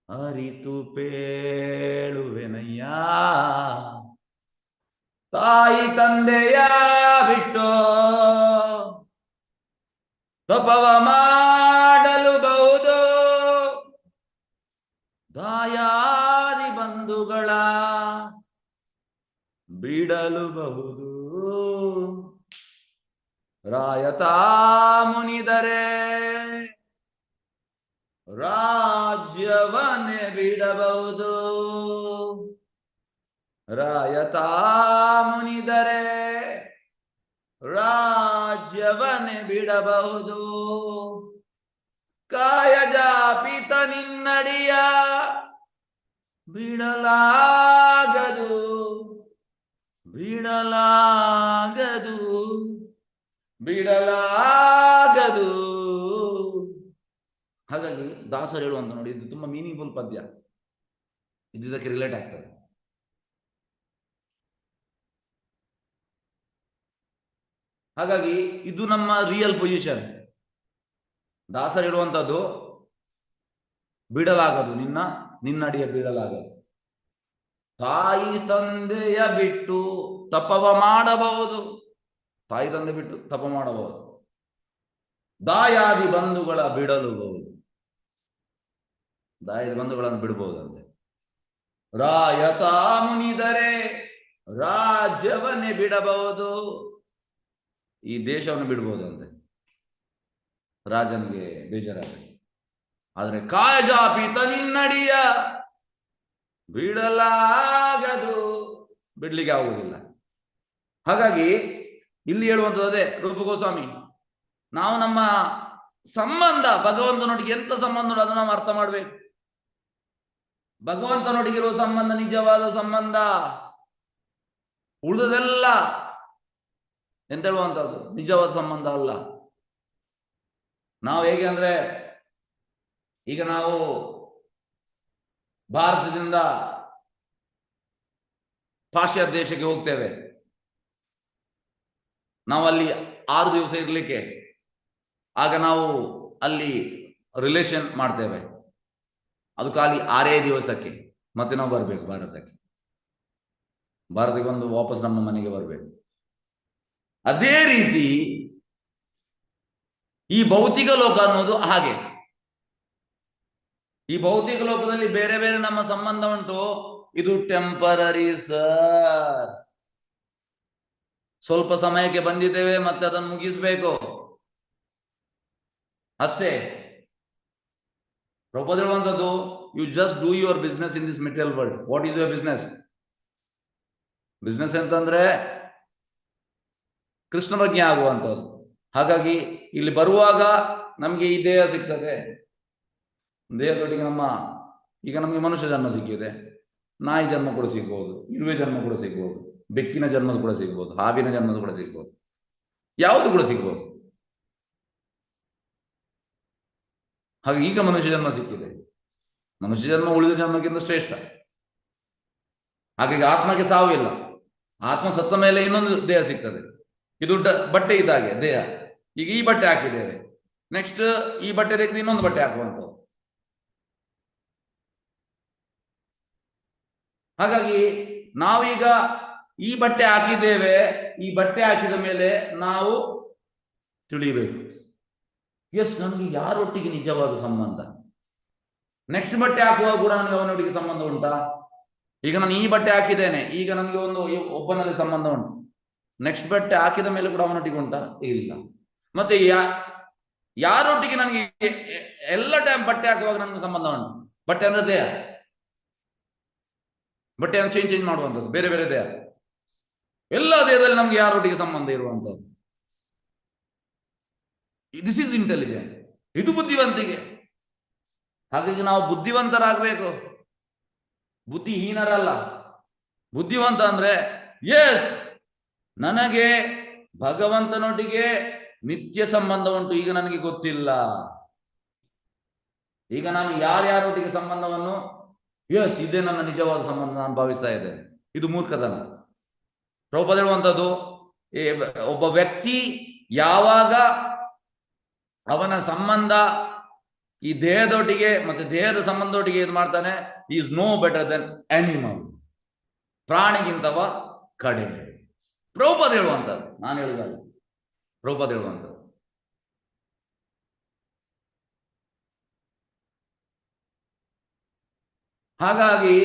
ಅರಿತು ಪೇಳುವೆನಯ್ಯ, ತಾಯಿ ತಂದೆಯ ಬಿಟ್ಟು ತಪವ ಮಾಡಲು ಬಹುದು, ದಾಯಾದಿ ಬಂಧುಗಳ ಬಿಡಲು ಬಹುದು, ರಾಯತಾ ಮುನಿದರೆ ರಾಜ್ಯವನ್ನೇ ಬಿಡಬಹುದು, ರಾಯತಾ ಮುನಿದರೆ ರಾಜ್ಯವನ್ನೇ ಬಿಡಬಹುದು, ಕಾಯಜಾಪಿತ ನಿನ್ನಡಿಯ ಬಿಡಲಾಗದು, ಬಿಡಲಾಗದು, ಬಿಡಲಾಗದು. ಹಾಗಾಗಿ ದಾಸರು ಹೇಳುವಂತ ನೋಡಿ, ಇದು ತುಂಬಾ ಮೀನಿಂಗ್ಫುಲ್ ಪದ್ಯ, ಇದಕ್ಕೆ ರಿಲೇಟ್ ಆಗ್ತದೆ. ಹಾಗಾಗಿ ಇದು ನಮ್ಮ ರಿಯಲ್ ಪೊಸಿಷನ್. ದಾಸರು ಹೇಳುವಂಥದ್ದು, ಬಿಡಲಾಗದು, ನಿನ್ನಡಿಯ ಬಿಡಲಾಗದು, ತಾಯಿ ತಂದೆಯ ಬಿಟ್ಟು ತಪವ ಮಾಡಬಹುದು, ತಾಯಿ ತಂದೆ ಬಿಟ್ಟು ತಪ ಮಾಡಬಹುದು. ದಾಯಾದಿ ಬಂಧುಗಳ ಬಿಡಲುಬಹುದು, ದಾಯಾದಿ ಬಂಧುಗಳನ್ನು ಬಿಡಬಹುದಂತೆ. ರಾಯತ ಮುನಿದರೆ ರಾಜ್ಯವನ್ನೇ ಬಿಡಬಹುದು, ಈ ದೇಶವನ್ನು ಬಿಡಬಹುದಂತೆ ರಾಜನಿಗೆ ಬೇಜಾರಾಗ. ಆದ್ರೆ ಕಾಯಜಾಪೀತ ನಿನ್ನಡಿಯ ಬಿಡಲಾಗದು, ಬಿಡ್ಲಿಕ್ಕೆ ಆಗುವುದಿಲ್ಲ. ಹಾಗಾಗಿ ಇಲ್ಲಿ ಹೇಳುವಂಥದ್ದು ಅದೇ ರೂಪ ಗೋಸ್ವಾಮಿ, ನಾವು ನಮ್ಮ ಸಂಬಂಧ ಭಗವಂತನೊಟ್ಟಿಗೆ ಎಂತ ಸಂಬಂಧ ಉಂಟು ಅದನ್ನು ನಾವು ಅರ್ಥ ಮಾಡ್ಬೇಕು. ಭಗವಂತನೊಟ್ಟಿಗಿರುವ ಸಂಬಂಧ ನಿಜವಾದ ಸಂಬಂಧ, ಉಳಿದದೆಲ್ಲ ಎಂತ ಹೇಳುವಂಥದ್ದು ನಿಜವಾದ ಸಂಬಂಧ ಅಲ್ಲ. ನಾವು ಹೇಗೆ ಅಂದ್ರೆ, ಈಗ ನಾವು ಭಾರತದಿಂದ ಪಾಶ್ಚಾತ್ಯ ದೇಶಕ್ಕೆ ಹೋಗ್ತೇವೆ, ನಾವು ಅಲ್ಲಿ 6 ದಿವಸ ಇರ್ಲಿಕ್ಕೆ, ಆಗ ನಾವು ಅಲ್ಲಿ ರಿಲೇಷನ್ ಮಾಡ್ತೇವೆ, ಅದು ಖಾಲಿ 6 ದಿವಸಕ್ಕೆ, ಮತ್ತೆ ನಾವು ಬರ್ಬೇಕು ಭಾರತಕ್ಕೆ ಒಂದು ವಾಪಸ್ ನಮ್ಮ ಮನೆಗೆ ಬರ್ಬೇಕು. ಅದೇ ರೀತಿ ಈ ಭೌತಿಕ ಲೋಕ ಅನ್ನೋದು ಹಾಗೆ. ಈ ಭೌತಿಕ ಲೋಕದಲ್ಲಿ ಬೇರೆ ಬೇರೆ ನಮ್ಮ ಸಂಬಂಧ ಉಂಟು, ಇದು ಟೆಂಪರರಿ ಸರ್. ಸ್ವಲ್ಪ ಸಮಯಕ್ಕೆ ಬಂದಿದ್ದೇವೆ, ಮತ್ತೆ ಅದನ್ನು ಮುಗಿಸ್ಬೇಕು ಅಷ್ಟೇ. ಪ್ರಭುಪಾದ ಹೇಳುವಂಥದ್ದು, you just do your business in this material world. What is your business? Business ಅಂತಂದ್ರೆ ಕೃಷ್ಣ ಪ್ರಜ್ಞೆ ಆಗುವಂಥದ್ದು. ಹಾಗಾಗಿ ಇಲ್ಲಿ ಬರುವಾಗ ನಮಗೆ ಈ ದೇಹ ಸಿಗ್ತದೆ, ದೇಹದೊಟ್ಟಿಗೆ ಈಗ ನಮಗೆ ಮನುಷ್ಯ ಜನ್ಮ ಸಿಕ್ಕಿದೆ, ನಾಯಿ ಜನ್ಮ ಕೂಡ ಸಿಗ್ಬೋದು, ಇರುವೆ ಜನ್ಮ ಕೂಡ ಸಿಗ್ಬೋದು, ಬೆಕ್ಕಿನ ಜನ್ಮ ಕೂಡ ಸಿಗ್ಬೋದು, ಹಾವಿನ ಜನ್ಮ ಕೂಡ ಸಿಗ್ಬೋದು, ಯಾವುದು ಕೂಡ ಸಿಗ್ಬೋದು. ಹಾಗೆ ಈಗ ಮನುಷ್ಯ ಜನ್ಮ ಸಿಕ್ಕಿದೆ, ಮನುಷ್ಯ ಜನ್ಮ ಉಳಿದ ಜನ್ಮಕ್ಕಿಂತ ಶ್ರೇಷ್ಠ. ಹಾಗಾಗಿ ಆತ್ಮಕ್ಕೆ ಸಾವು ಇಲ್ಲ. ಆತ್ಮ ಸತ್ತ ಮೇಲೆ ಇನ್ನೊಂದು ದೇಹ ಸಿಗ್ತದೆ. ಇದು ಬಟ್ಟೆ ಇದ್ದಾಗೆ ದೇಹ. ಈಗ ಈ ಬಟ್ಟೆ ಹಾಕಿದ್ದೇವೆ, ನೆಕ್ಸ್ಟ್ ಈ ಬಟ್ಟೆ ತೆಗೆದು ಇನ್ನೊಂದು ಬಟ್ಟೆ ಹಾಕುವಂಥದ್ದು. ಹಾಗಾಗಿ ನಾವೀಗ ಈ ಬಟ್ಟೆ ಹಾಕಿದ್ದೇವೆ, ಈ ಬಟ್ಟೆ ಹಾಕಿದ ಮೇಲೆ ನಾವು ತಿಳಿಬೇಕು, ಎಸ್ ನನಗೆ ಯಾರೊಟ್ಟಿಗೆ ನಿಜವಾದ ಸಂಬಂಧ. ನೆಕ್ಸ್ಟ್ ಬಟ್ಟೆ ಹಾಕುವಾಗ ಕೂಡ ನನಗೆ ಅವನೊಟ್ಟಿಗೆ ಸಂಬಂಧ ಉಂಟಾ? ಈಗ ನಾನು ಈ ಬಟ್ಟೆ ಹಾಕಿದ್ದೇನೆ, ಈಗ ನನಗೆ ಒಬ್ಬನಲ್ಲಿ ಸಂಬಂಧ ಉಂಟು. ನೆಕ್ಸ್ಟ್ ಬಟ್ಟೆ ಹಾಕಿದ ಮೇಲೆ ಕೂಡ ಅವನೊಟ್ಟಿಗೆ ಉಂಟಾ? ಇಲ್ಲ. ಮತ್ತೆ ಯಾರೊಟ್ಟಿಗೆ ನನಗೆ ಎಲ್ಲ ಟೈಮ್ ಬಟ್ಟೆ ಹಾಕುವಾಗ ನನಗೆ ಸಂಬಂಧ ಉಂಟು? ಬಟ್ಟೆ ಅಂದ್ರೆ ದೇಹ, ಬಟ್ಟೆಯನ್ನು ಚೇಂಜ್ ಮಾಡುವಂಥದ್ದು, ಬೇರೆ ಬೇರೆ ದೇಹ. ಎಲ್ಲ ದೇಹದಲ್ಲಿ ನಮ್ಗೆ ಯಾರೊಟ್ಟಿಗೆ ಸಂಬಂಧ ಇರುವಂಥದ್ದು. ದಿಸ್ ಇಸ್ ಇಂಟೆಲಿಜೆಂಟ್, ಇದು ಬುದ್ಧಿವಂತಿಕೆ. ಹಾಗಾಗಿ ನಾವು ಬುದ್ಧಿವಂತರಾಗಬೇಕು, ಬುದ್ಧಿಹೀನರಲ್ಲ. ಬುದ್ಧಿವಂತ ಅಂದ್ರೆ ಎಸ್ ನನಗೆ ಭಗವಂತನೊಟ್ಟಿಗೆ ನಿತ್ಯ ಸಂಬಂಧ ಉಂಟು, ಈಗ ನನಗೆ ಗೊತ್ತಿಲ್ಲ. ಈಗ ನಾನು ಯಾರ್ಯಾರೊಟ್ಟಿಗೆ ಸಂಬಂಧವನ್ನು ಎಸ್ ಇದೇ ನನ್ನ ನಿಜವಾದ ಸಂಬಂಧ ನಾನು ಭಾವಿಸ್ತಾ ಇದ್ದೇನೆ, ಇದು ಮೂರ್ಖತನ. ಪ್ರಭುಪಾದ ಹೇಳುವಂಥದ್ದು, ಒಬ್ಬ ವ್ಯಕ್ತಿ ಯಾವಾಗ ಅವನ ಸಂಬಂಧ ಈ ದೇಹದೊಟ್ಟಿಗೆ ಮತ್ತೆ ದೇಹದ ಸಂಬಂಧದೊಟ್ಟಿಗೆ ಇದು ಮಾಡ್ತಾನೆ, is no better then animal, ಪ್ರಾಣಿಗಿಂತವ ಕಡಿಮೆ. ಪ್ರಭುಪಾದ ಹೇಳುವಂಥದ್ದು, ನಾನು ಹೇಳಿದಾಗ ಪ್ರಭುಪಾದ ಹೇಳುವಂಥದ್ದು. ಹಾಗಾಗಿ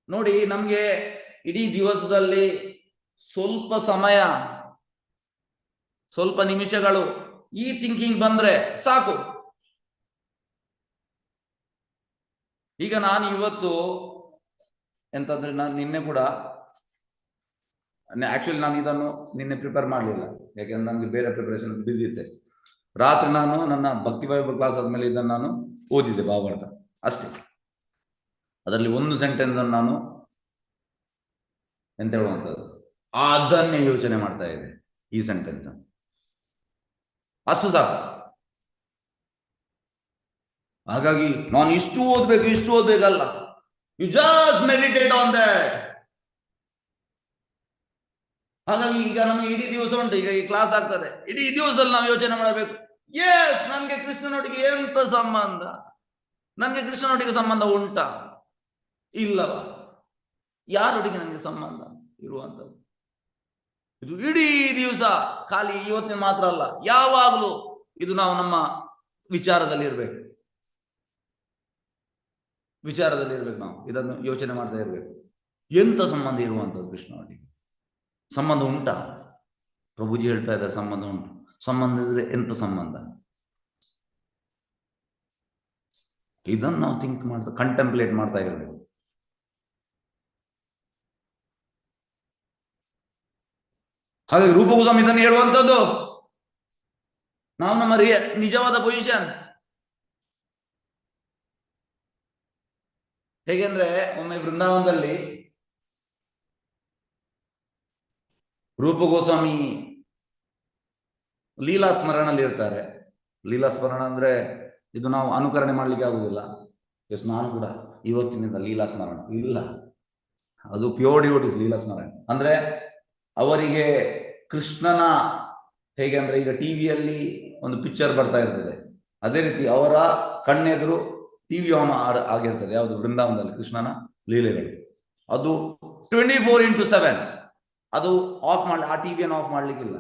ನೋಡಿ, ನಮ್ಗೆ ಇಡೀ ದಿವಸದಲ್ಲಿ ಸ್ವಲ್ಪ ಸಮಯ, ಸ್ವಲ್ಪ ನಿಮಿಷಗಳು ಈ ಥಿಂಕಿಂಗ್ ಬಂದ್ರೆ ಸಾಕು. ಈಗ ನಾನು ಇವತ್ತು ಎಂತಂದ್ರೆ, ನಾನು ನಿನ್ನೆ ಕೂಡ ಆಕ್ಚುಲಿ ನಾನು ಇದನ್ನು ನಿನ್ನೆ ಪ್ರಿಪೇರ್ ಮಾಡಲಿಲ್ಲ, ಯಾಕೆಂದ್ರೆ ನನಗೆ ಬೇರೆ ಪ್ರಿಪರೇಷನ್ ಬಿಸಿ ಇದ್ದೆ. ರಾತ್ರಿ ನಾನು ನನ್ನ ಭಕ್ತಿ ವೈಭವ ಕ್ಲಾಸ್ ಆದ್ಮೇಲೆ ಇದನ್ನು ನಾನು ಓದಿದ್ದೆ, ಭಾಗವತ ಅಷ್ಟೇ. ಅದರಲ್ಲಿ ಒಂದು ಸೆಂಟೆನ್ಸ್ ಅನ್ನು ನಾನು ಎಂತ ಹೇಳುವಂಥದ್ದು ಅದನ್ನೇ ಯೋಚನೆ ಮಾಡ್ತಾ ಇದ್ದೆ, ಈ ಸೆಂಟೆನ್ಸ್ ಅಷ್ಟು ಸಾಕು. ಹಾಗಾಗಿ ನಾನು ಇಷ್ಟು ಓದ್ಬೇಕಲ್ಲ, you just meditate on that. ಹಾಗಾಗಿ ಈಗ ನಮಗೆ ಇಡೀ ದಿವಸ ಉಂಟು, ಈಗ ಈ ಕ್ಲಾಸ್ ಆಗ್ತದೆ, ಇಡೀ ದಿವಸದಲ್ಲಿ ನಾವು ಯೋಚನೆ ಮಾಡಬೇಕು, ಎಸ್ ನನ್ಗೆ ಕೃಷ್ಣನೊಟ್ಟಿಗೆ ಎಂತ ಸಂಬಂಧ, ನನ್ಗೆ ಕೃಷ್ಣನೊಟ್ಟಿಗೆ ಸಂಬಂಧ ಉಂಟಾ ಇಲ್ಲವ, ಯಾರೊಟ್ಟಿಗೆ ನನಗೆ ಸಂಬಂಧ ಇರುವಂಥದ್ದು. ಇದು ಇಡೀ ದಿವಸ ಖಾಲಿ ಇವತ್ತಿನ ಮಾತ್ರ ಅಲ್ಲ, ಯಾವಾಗಲೂ ಇದು ನಾವು ನಮ್ಮ ವಿಚಾರದಲ್ಲಿ ಇರ್ಬೇಕು. ನಾವು ಇದನ್ನು ಯೋಚನೆ ಮಾಡ್ತಾ ಇರ್ಬೇಕು. ಎಂತ ಸಂಬಂಧ ಇರುವಂತದ್ದು ಕೃಷ್ಣನಿಗೆ? ಸಂಬಂಧ ಉಂಟಾ? ಪ್ರಭುಜಿ ಹೇಳ್ತಾ ಇದ್ದಾರೆ ಸಂಬಂಧ ಉಂಟು. ಸಂಬಂಧ ಇದ್ರೆ ಎಂತ ಸಂಬಂಧ? ಇದನ್ನು ನಾವು ಥಿಂಕ್ ಮಾಡ್ತಾ ಕಂಟೆಂಪ್ಲೇಟ್ ಮಾಡ್ತಾ ಇರಬೇಕು. ಹಾಗಾಗಿ ರೂಪಗೋಸ್ವಾಮಿ ಇದನ್ನು ಹೇಳುವಂಥದ್ದು ನಾವು ನಮ್ಮ ನಿಜವಾದ ಪೊಸಿಷನ್ ಹೇಗೆಂದ್ರೆ, ಒಮ್ಮೆ ವೃಂದಾವನದಲ್ಲಿ ರೂಪಗೋಸ್ವಾಮಿ ಲೀಲಾ ಸ್ಮರಣಲ್ಲಿ ಇರ್ತಾರೆ. ಲೀಲಾ ಸ್ಮರಣ ಅಂದ್ರೆ ಇದು ನಾವು ಅನುಕರಣೆ ಮಾಡ್ಲಿಕ್ಕೆ ಆಗುದಿಲ್ಲ. ಎಸ್, ನಾನು ಕೂಡ ಇವತ್ತಿನಿಂದ ಲೀಲಾ ಸ್ಮರಣ ಇಲ್ಲ, ಅದು ಪ್ಯೂರ್ ಡಿವೋಟಿಸ್ ಲೀಲಾ ಸ್ಮರಣ ಅಂದ್ರೆ ಅವರಿಗೆ ಕೃಷ್ಣನ ಹೇಗೆ ಅಂದ್ರೆ, ಈಗ ಟಿವಿಯಲ್ಲಿ ಒಂದು ಪಿಕ್ಚರ್ ಬರ್ತಾ ಇರ್ತದೆ, ಅದೇ ರೀತಿ ಅವರ ಕಣ್ಣೆದುರು ಟಿವಿ ಆನ್ ಆಗಿರ್ತದೆ. ಯಾವುದು? ವೃಂದಾವನದಲ್ಲಿ ಕೃಷ್ಣನ ಲೀಲೆಗಳು. ಅದು 24x7. ಅದು ಆಫ್ ಮಾಡ್ಲಿ, ಆ ಟಿವಿಯನ್ನು ಆಫ್ ಮಾಡ್ಲಿಕ್ಕಿಲ್ಲ.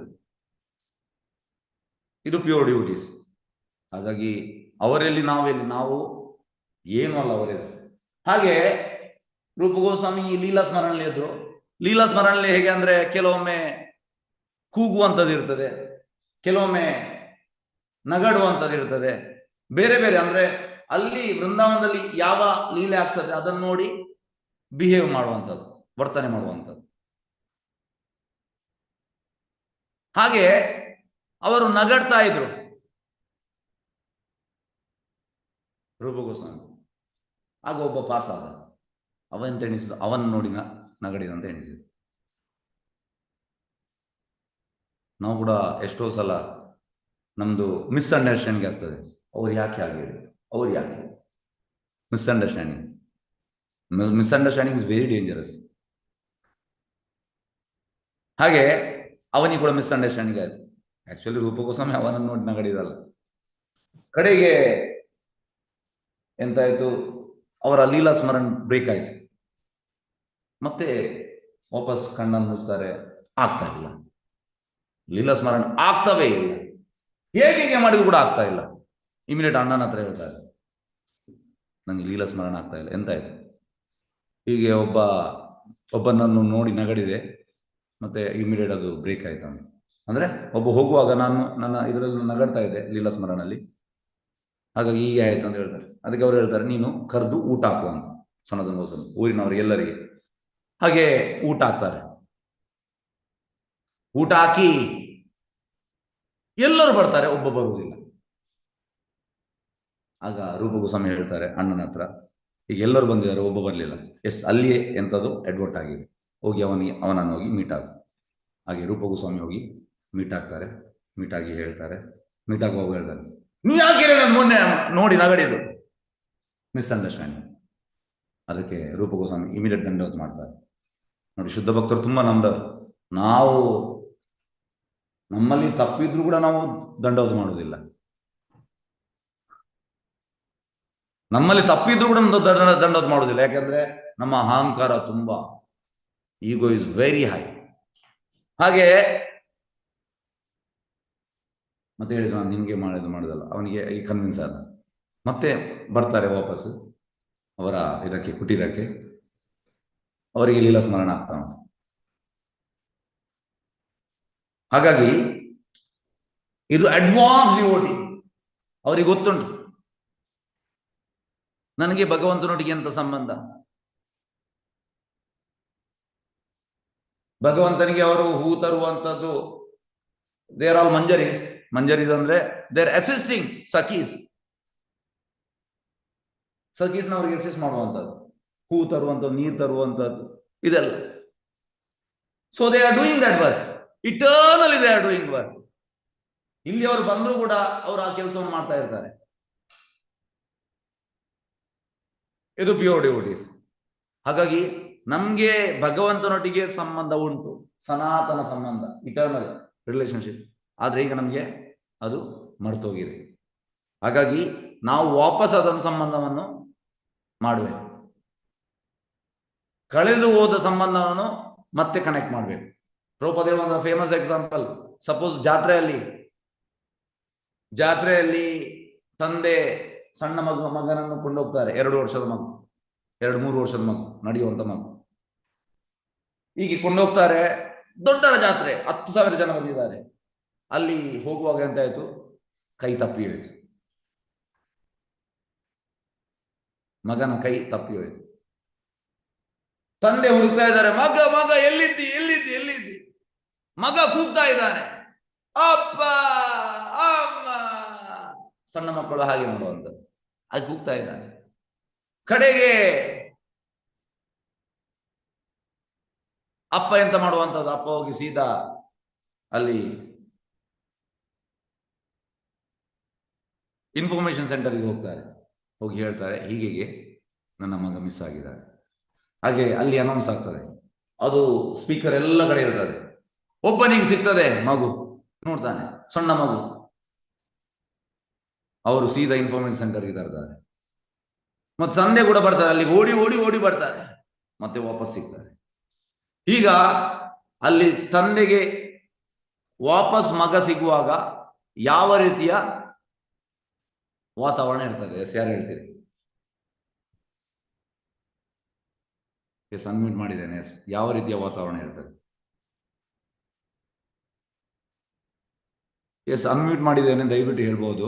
ಇದು ಪ್ಯೂರ್ ಡ್ಯೂಟೀಸ್. ಹಾಗಾಗಿ ಅವರಲ್ಲಿ ನಾವೆಲ್ಲಿ, ನಾವು ಏನು ಅಲ್ಲ ಅವರಲ್ಲಿ. ಹಾಗೆ ರೂಪಗೋಸ್ವಾಮಿ ಈ ಲೀಲಾ ಸ್ಮರಣೆ ಇದ್ರು. ಲೀಲಾ ಸ್ಮರಣೆ ಹೇಗೆ ಅಂದ್ರೆ, ಕೆಲವೊಮ್ಮೆ ಕೂಗುವಂಥದ್ದು ಇರ್ತದೆ, ಕೆಲವೊಮ್ಮೆ ನಗಡುವಂಥದ್ದು ಇರ್ತದೆ, ಬೇರೆ ಬೇರೆ. ಅಂದ್ರೆ ಅಲ್ಲಿ ವೃಂದಾವನದಲ್ಲಿ ಯಾವ ಲೀಲೆ ಆಗ್ತದೆ ಅದನ್ನು ನೋಡಿ ಬಿಹೇವ್ ಮಾಡುವಂಥದ್ದು, ವರ್ತನೆ ಮಾಡುವಂಥದ್ದು. ಹಾಗೆ ಅವರು ನಗಡ್ತಾ ಇದ್ರು ರೂಪಗೋಸ್ವಾಮಿ. ಆಗ ಒಬ್ಬ ಪಾಸ್ ಆದ, ಅವನ್ ಎಣಿಸಿದ, ಅವನ್ ನೋಡಿ ನಗಡಿದಂತ ಎಣಿಸಿದ. ನಾವು ಕೂಡ ಎಷ್ಟೋ ಸಲ ನಮ್ದು ಮಿಸ್ಅಂಡರ್ಸ್ಟ್ಯಾಂಡಿಂಗ್ ಆಗ್ತದೆ. ಅವ್ರು ಯಾಕೆ ಹಾಗೆ ಹೇಳಿದ್ರು, ಅವ್ರು ಯಾಕೆ? Misunderstanding is very dangerous. ಹಾಗೆ ಅವನಿಗೆ ಕೂಡ ಮಿಸ್ಅಂಡರ್ಸ್ಟ್ಯಾಂಡಿಂಗ್ ಆಯ್ತು. ಆಕ್ಚುಲಿ ರೂಪಗೋಸ್ವಾಮಿ ಅವನನ್ನು ನೋಡಿ ನಗಡಿದಲ್ಲ. ಕಡೆಗೆ ಎಂತಾಯ್ತು, ಅವರ ಲೀಲಾ ಸ್ಮರಣ ಬ್ರೇಕ್ ಆಯ್ತು. ಮತ್ತೆ ವಾಪಸ್ ಕಣ್ಣನ್ನು ಮುಚ್ತಾರೆ, ಆಗ್ತಾ ಇಲ್ಲ. ಲೀಲಾ ಸ್ಮರಣ ಆಗ್ತವೇ ಇಲ್ಲ. ಹೇಗೆ ಮಾಡಿದ್ರು ಕೂಡ ಆಗ್ತಾ ಇಲ್ಲ. ಇಮಿಡಿಯೇಟ್ ಅಣ್ಣನ ಹತ್ರ ಹೇಳ್ತಾರೆ, ನಂಗೆ ಲೀಲಾ ಸ್ಮರಣ ಆಗ್ತಾ ಇಲ್ಲ. ಎಂತಾಯ್ತು? ಹೀಗೆ ಒಬ್ಬನನ್ನು ನೋಡಿ ನಗಡಿದೆ, ಮತ್ತೆ ಇಮಿಡಿಯೇಟ್ ಅದು ಬ್ರೇಕ್ ಆಯ್ತು. ಅಂದ್ರೆ ಒಬ್ಬ ಹೋಗುವಾಗ ನನ್ನ ಇದರಲ್ಲಿ ನಗಡ್ತಾ ಇದ್ದೆ ಲೀಲಾ ಸ್ಮರಣಲ್ಲಿ, ಹಾಗಾಗಿ ಹೀಗೆ ಆಯ್ತು ಅಂತ ಹೇಳ್ತಾರೆ. ಅದಕ್ಕೆ ಅವ್ರು ಹೇಳ್ತಾರೆ, ನೀನು ಕರೆದು ಊಟ ಹಾಕು ಅಂತ ಸನಾತನ ಗೋಸ್ವಾಮಿ ಊರಿನವ್ರಿಗೆ ಎಲ್ಲರಿಗೆ. ಹಾಗೆ ಊಟ ಹಾಕ್ತಾರೆ. ಊಟ ಹಾಕಿ ಎಲ್ಲರೂ ಬರ್ತಾರೆ, ಒಬ್ಬ ಬರುವುದಿಲ್ಲ. ಆಗ ರೂಪಗೋಸ್ವಾಮಿ ಹೇಳ್ತಾರೆ ಅಣ್ಣನ ಹತ್ರ, ಈಗ ಎಲ್ಲರೂ ಬಂದಿದ್ದಾರೆ, ಒಬ್ಬ ಬರಲಿಲ್ಲ. ಎಸ್, ಅಲ್ಲಿಯೇ ಎಂಥದ್ದು ಎಡ್ವರ್ಟ್ ಆಗಿದೆ, ಹೋಗಿ ಅವನನ್ನು ಹೋಗಿ ಮೀಟ್ ಆಗು. ಹಾಗೆ ರೂಪಗೋಸ್ವಾಮಿ ಹೋಗಿ ಮೀಟ್ ಆಗ್ತಾರೆ. ಮೀಟ್ ಆಗಿ ಹೇಳ್ತಾರೆ, ಮೀಟ್ ಆಗುವಾಗ ಹೇಳ್ತಾರೆ, ನೀವು ಯಾಕೆ ನಾನು ಮೊನ್ನೆ ನೋಡಿ ನಗಡಿದ್ದು? ಮಿಸ್ಅಂಡರ್ಸ್ಟ್ಯಾಂಡಿಂಗ್. ಅದಕ್ಕೆ ರೂಪಗೋಸ್ವಾಮಿ ಇಮಿಡಿಯೇಟ್ ದಂಡವತ್ ಮಾಡ್ತಾರೆ. ನೋಡಿ, ಶುದ್ಧ ಭಕ್ತರು ತುಂಬಾ ನಂಬರ್. ನಾವು ನಮ್ಮಲ್ಲಿ ತಪ್ಪಿದ್ರು ಕೂಡ ನಾವು ದಂಡವತ್ ಮಾಡುವುದಿಲ್ಲ. ನಮ್ಮಲ್ಲಿ ತಪ್ಪಿದ್ರು ಕೂಡ ದಂಡವತ್ ಮಾಡುವುದಿಲ್ಲ. ಯಾಕಂದ್ರೆ ನಮ್ಮ ಅಹಂಕಾರ ತುಂಬಾ, ಈಗೋ ಇಸ್ ವೆರಿ ಹೈ. ಹಾಗೆ ಮತ್ತೆ ಹೇಳಿದ್ರು, ನಾನು ನಿಮ್ಗೆ ಮಾಡೋದಲ್ಲ. ಅವನಿಗೆ ಈ ಕನ್ವಿನ್ಸ್ ಆದ. ಮತ್ತೆ ಬರ್ತಾರೆ ವಾಪಸ್ ಅವರ ಇದಕ್ಕೆ, ಕುಟೀರಕ್ಕೆ. ಅವರಿಗೆ ಲೀಲಾ ಸ್ಮರಣ ಆಗ್ತಾನೆ. ಹಾಗಾಗಿ ಇದು ಅಡ್ವಾನ್ಸ್ ಡಿವೋಟಿ. ಅವರಿಗೆ ಗೊತ್ತುಂಟು ನನಗೆ ಭಗವಂತನೊಟ್ಟಿಗೆ ಎಂತ ಸಂಬಂಧ. ಭಗವಂತನಿಗೆ ಅವರು ಹೂ ತರುವಂತದ್ದು, ದೇರ್ ಆಲ್ ಮಂಜರೀಸ್. ಮಂಜರೀಸ್ ಅಂದ್ರೆ ದೇರ್ ಅಸಿಸ್ಟಿಂಗ್ ಸಖೀಸ್. ಸಖೀಸ್ನವ್ರಿಗೆ ಅಸಿಸ್ಟ್ ಮಾಡುವಂಥದ್ದು, ಹೂ ತರುವಂಥದ್ದು, ನೀರು ತರುವಂಥದ್ದು, ಇದೆಲ್ಲ. So they are doing that work. Eternally they are doing work. ಇಲ್ಲಿ ಅವರು ಬಂದರೂ ಕೂಡ ಅವರು ಆ ಕೆಲಸವನ್ನು ಮಾಡ್ತಾ ಇರ್ತಾರೆ. ಇದು ಪ್ಯೂರ್ ಡಿವೋಟೀಸ್. ಹಾಗಾಗಿ ನಮ್ಗೆ ಭಗವಂತನೊಟ್ಟಿಗೆ ಸಂಬಂಧ ಉಂಟು, ಸನಾತನ ಸಂಬಂಧ, ಇಟರ್ನಲ್ ರಿಲೇಶನ್ಶಿಪ್. ಆದ್ರೆ ಈಗ ನಮ್ಗೆ ಅದು ಮರ್ತೋಗಿದೆ. ಹಾಗಾಗಿ ನಾವು ವಾಪಸ್ ಅದನ್ನು ಸಂಬಂಧವನ್ನು ಮಾಡಬೇಕು. ಕಳೆದು ಹೋದ ಸಂಬಂಧವನ್ನು ಮತ್ತೆ ಕನೆಕ್ಟ್ ಮಾಡಬೇಕು. ಪ್ರಭುಪಾದ ಒಂದು ಫೇಮಸ್ ಎಕ್ಸಾಂಪಲ್, ಸಪೋಸ್ ಜಾತ್ರೆಯಲ್ಲಿ ತಂದೆ ಸಣ್ಣ ಮಗನನ್ನು ಕೊಂಡೋಗ್ತಾರೆ, 2 ವರ್ಷದ ಮಗು, 2-3 ವರ್ಷದ ಮಗು, ನಡೆಯುವಂತ ಮಗು. ಹೀಗೆ ಕೊಂಡೋಗ್ತಾರೆ, ದೊಡ್ಡರ ಜಾತ್ರೆ, 10,000 ಜನ ಬಂದಿದ್ದಾರೆ. ಅಲ್ಲಿ ಹೋಗುವಾಗ ಎಂತಾಯ್ತು, ಕೈ ತಪ್ಪಿ ಹೋಯ್ತು, ಮಗನ ಕೈ ತಪ್ಪಿ ಹೋಯ್ತು. ತಂದೆ ಹುಡುಕ್ತಾ ಇದ್ದಾರೆ, ಮಗ ಎಲ್ಲಿದ್ದಿ? ಮಗ ಕೂಗ್ತಾ ಇದ್ದಾನೆ, ಅಪ್ಪ ಅಮ್ಮ. ಸಣ್ಣ ಮಕ್ಕಳು ಹಾಗೆ ಮಾಡುವಂಥದ್ದು, ಅದು ಕೂಗ್ತಾ ಇದ್ದಾನೆ. ಕಡೆಗೆ ಅಪ್ಪ ಎಂತ ಮಾಡುವಂಥದ್ದು, ಅಪ್ಪ ಹೋಗಿ ಸೀದಾ ಅಲ್ಲಿ ಇನ್ಫಾರ್ಮೇಶನ್ ಸೆಂಟರ್ಗೆ ಹೋಗ್ತಾರೆ. ಹೋಗಿ ಹೇಳ್ತಾರೆ, ಹೀಗೆ ನನ್ನ ಮಗ ಮಿಸ್ ಆಗಿದ್ದಾರೆ. ಹಾಗೆ ಅಲ್ಲಿ ಅನೌನ್ಸ್ ಆಗ್ತದೆ, ಅದು ಸ್ಪೀಕರ್ ಎಲ್ಲ ಕಡೆ ಇರ್ತದೆ. ಒಬ್ಬನಿಗೆ ಸಿಗ್ತದೆ ಮಗು, ನೋಡ್ತಾನೆ, ಸಣ್ಣ ಮಗು. ಅವರು ಸೀದಾ ಇನ್ಫಾರ್ಮೇಶನ್ ಸೆಂಟರ್ಗೆ ತರ್ತಾರೆ. ಮತ್ತೆ ತಂದೆ ಕೂಡ ಬರ್ತಾರೆ, ಅಲ್ಲಿ ಓಡಿ ಬರ್ತಾರೆ, ಮತ್ತೆ ವಾಪಸ್ ಸಿಗ್ತಾರೆ. ಈಗ ಅಲ್ಲಿ ತಂದೆಗೆ ವಾಪಸ್ ಮಗ ಸಿಗುವಾಗ ಯಾವ ರೀತಿಯ ವಾತಾವರಣ ಇರ್ತದೆ, ಯಾರು ಹೇಳ್ತೀರಿ? ಅನ್ಮ್ಯೂಟ್ ಮಾಡಿದ್ದೇನೆ. ಯಾವ ರೀತಿಯ ವಾತಾವರಣ ಇರ್ತದೆ? ಅನ್ಮ್ಯೂಟ್ ಮಾಡಿದ್ದೇನೆ, ದಯವಿಟ್ಟು ಹೇಳ್ಬೋದು.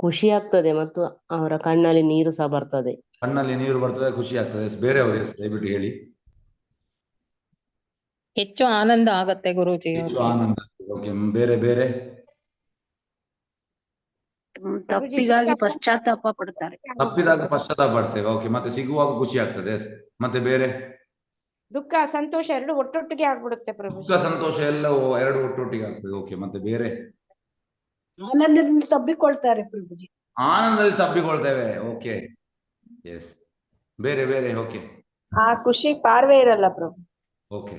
ಖುಷಿ ಆಗ್ತದೆ ಮತ್ತು ಅವರ ಕಣ್ಣಲ್ಲಿ ನೀರು ಸಹ ಬರ್ತದೆ. ಕಣ್ಣಲ್ಲಿ ನೀರು ಬರ್ತದೆ, ಖುಷಿ ಆಗ್ತದೆ. ಬೇರೆಯವರು ದಯವಿಟ್ಟು ಹೇಳಿ. ಹೆಚ್ಚು ಆನಂದ ಆಗತ್ತೆ ಗುರೂಜಿ. ಆನಂದ. ಓಕೆ, ಬೇರೆ ತಪ್ಪಿಗಾಗಿ ಪಶ್ಚಾತ್ತಾಪ ಪಡ್ತಾರೆ. ತಪ್ಪಿದಾಗ ಪಶ್ಚಾತ್ತಾಪ ಪಡ್ತೇವೆ. ಓಕೆ, ಮತ್ತೆ ಸಿಗುವಾಗ ಖುಷಿ ಆಗ್ತದೆ. ಮತ್ತೆ ಬೇರೆ? ದುಃಖ ಸಂತೋಷ ಎರಡು ಒಟ್ಟೊಟ್ಟಿಗೆ ಆಗ್ಬಿಡುತ್ತೆ ಪ್ರಭು. ದುಃಖ ಸಂತೋಷ ಎಲ್ಲವೂ ಎರಡು ಒಟ್ಟೊಟ್ಟಿಗೆ ಆಗ್ತದೆ. ಓಕೆ, ಮತ್ತೆ ಬೇರೆ? ಆನಂದದಿಂದ ತಬ್ಬಿಕೊಳ್ತಾರೆ ಪ್ರಭುಜಿ. ಆನಂದದಲ್ಲಿ ತಬ್ಬಿಕೊಳ್ತೇವೆ. Okay, yes. ಬೇರೆ? ಓಕೆ, ಆ ಖುಷಿ ಪಾರ್ವೆ ಇರಲ್ಲ ಪ್ರಭು. ಓಕೆ.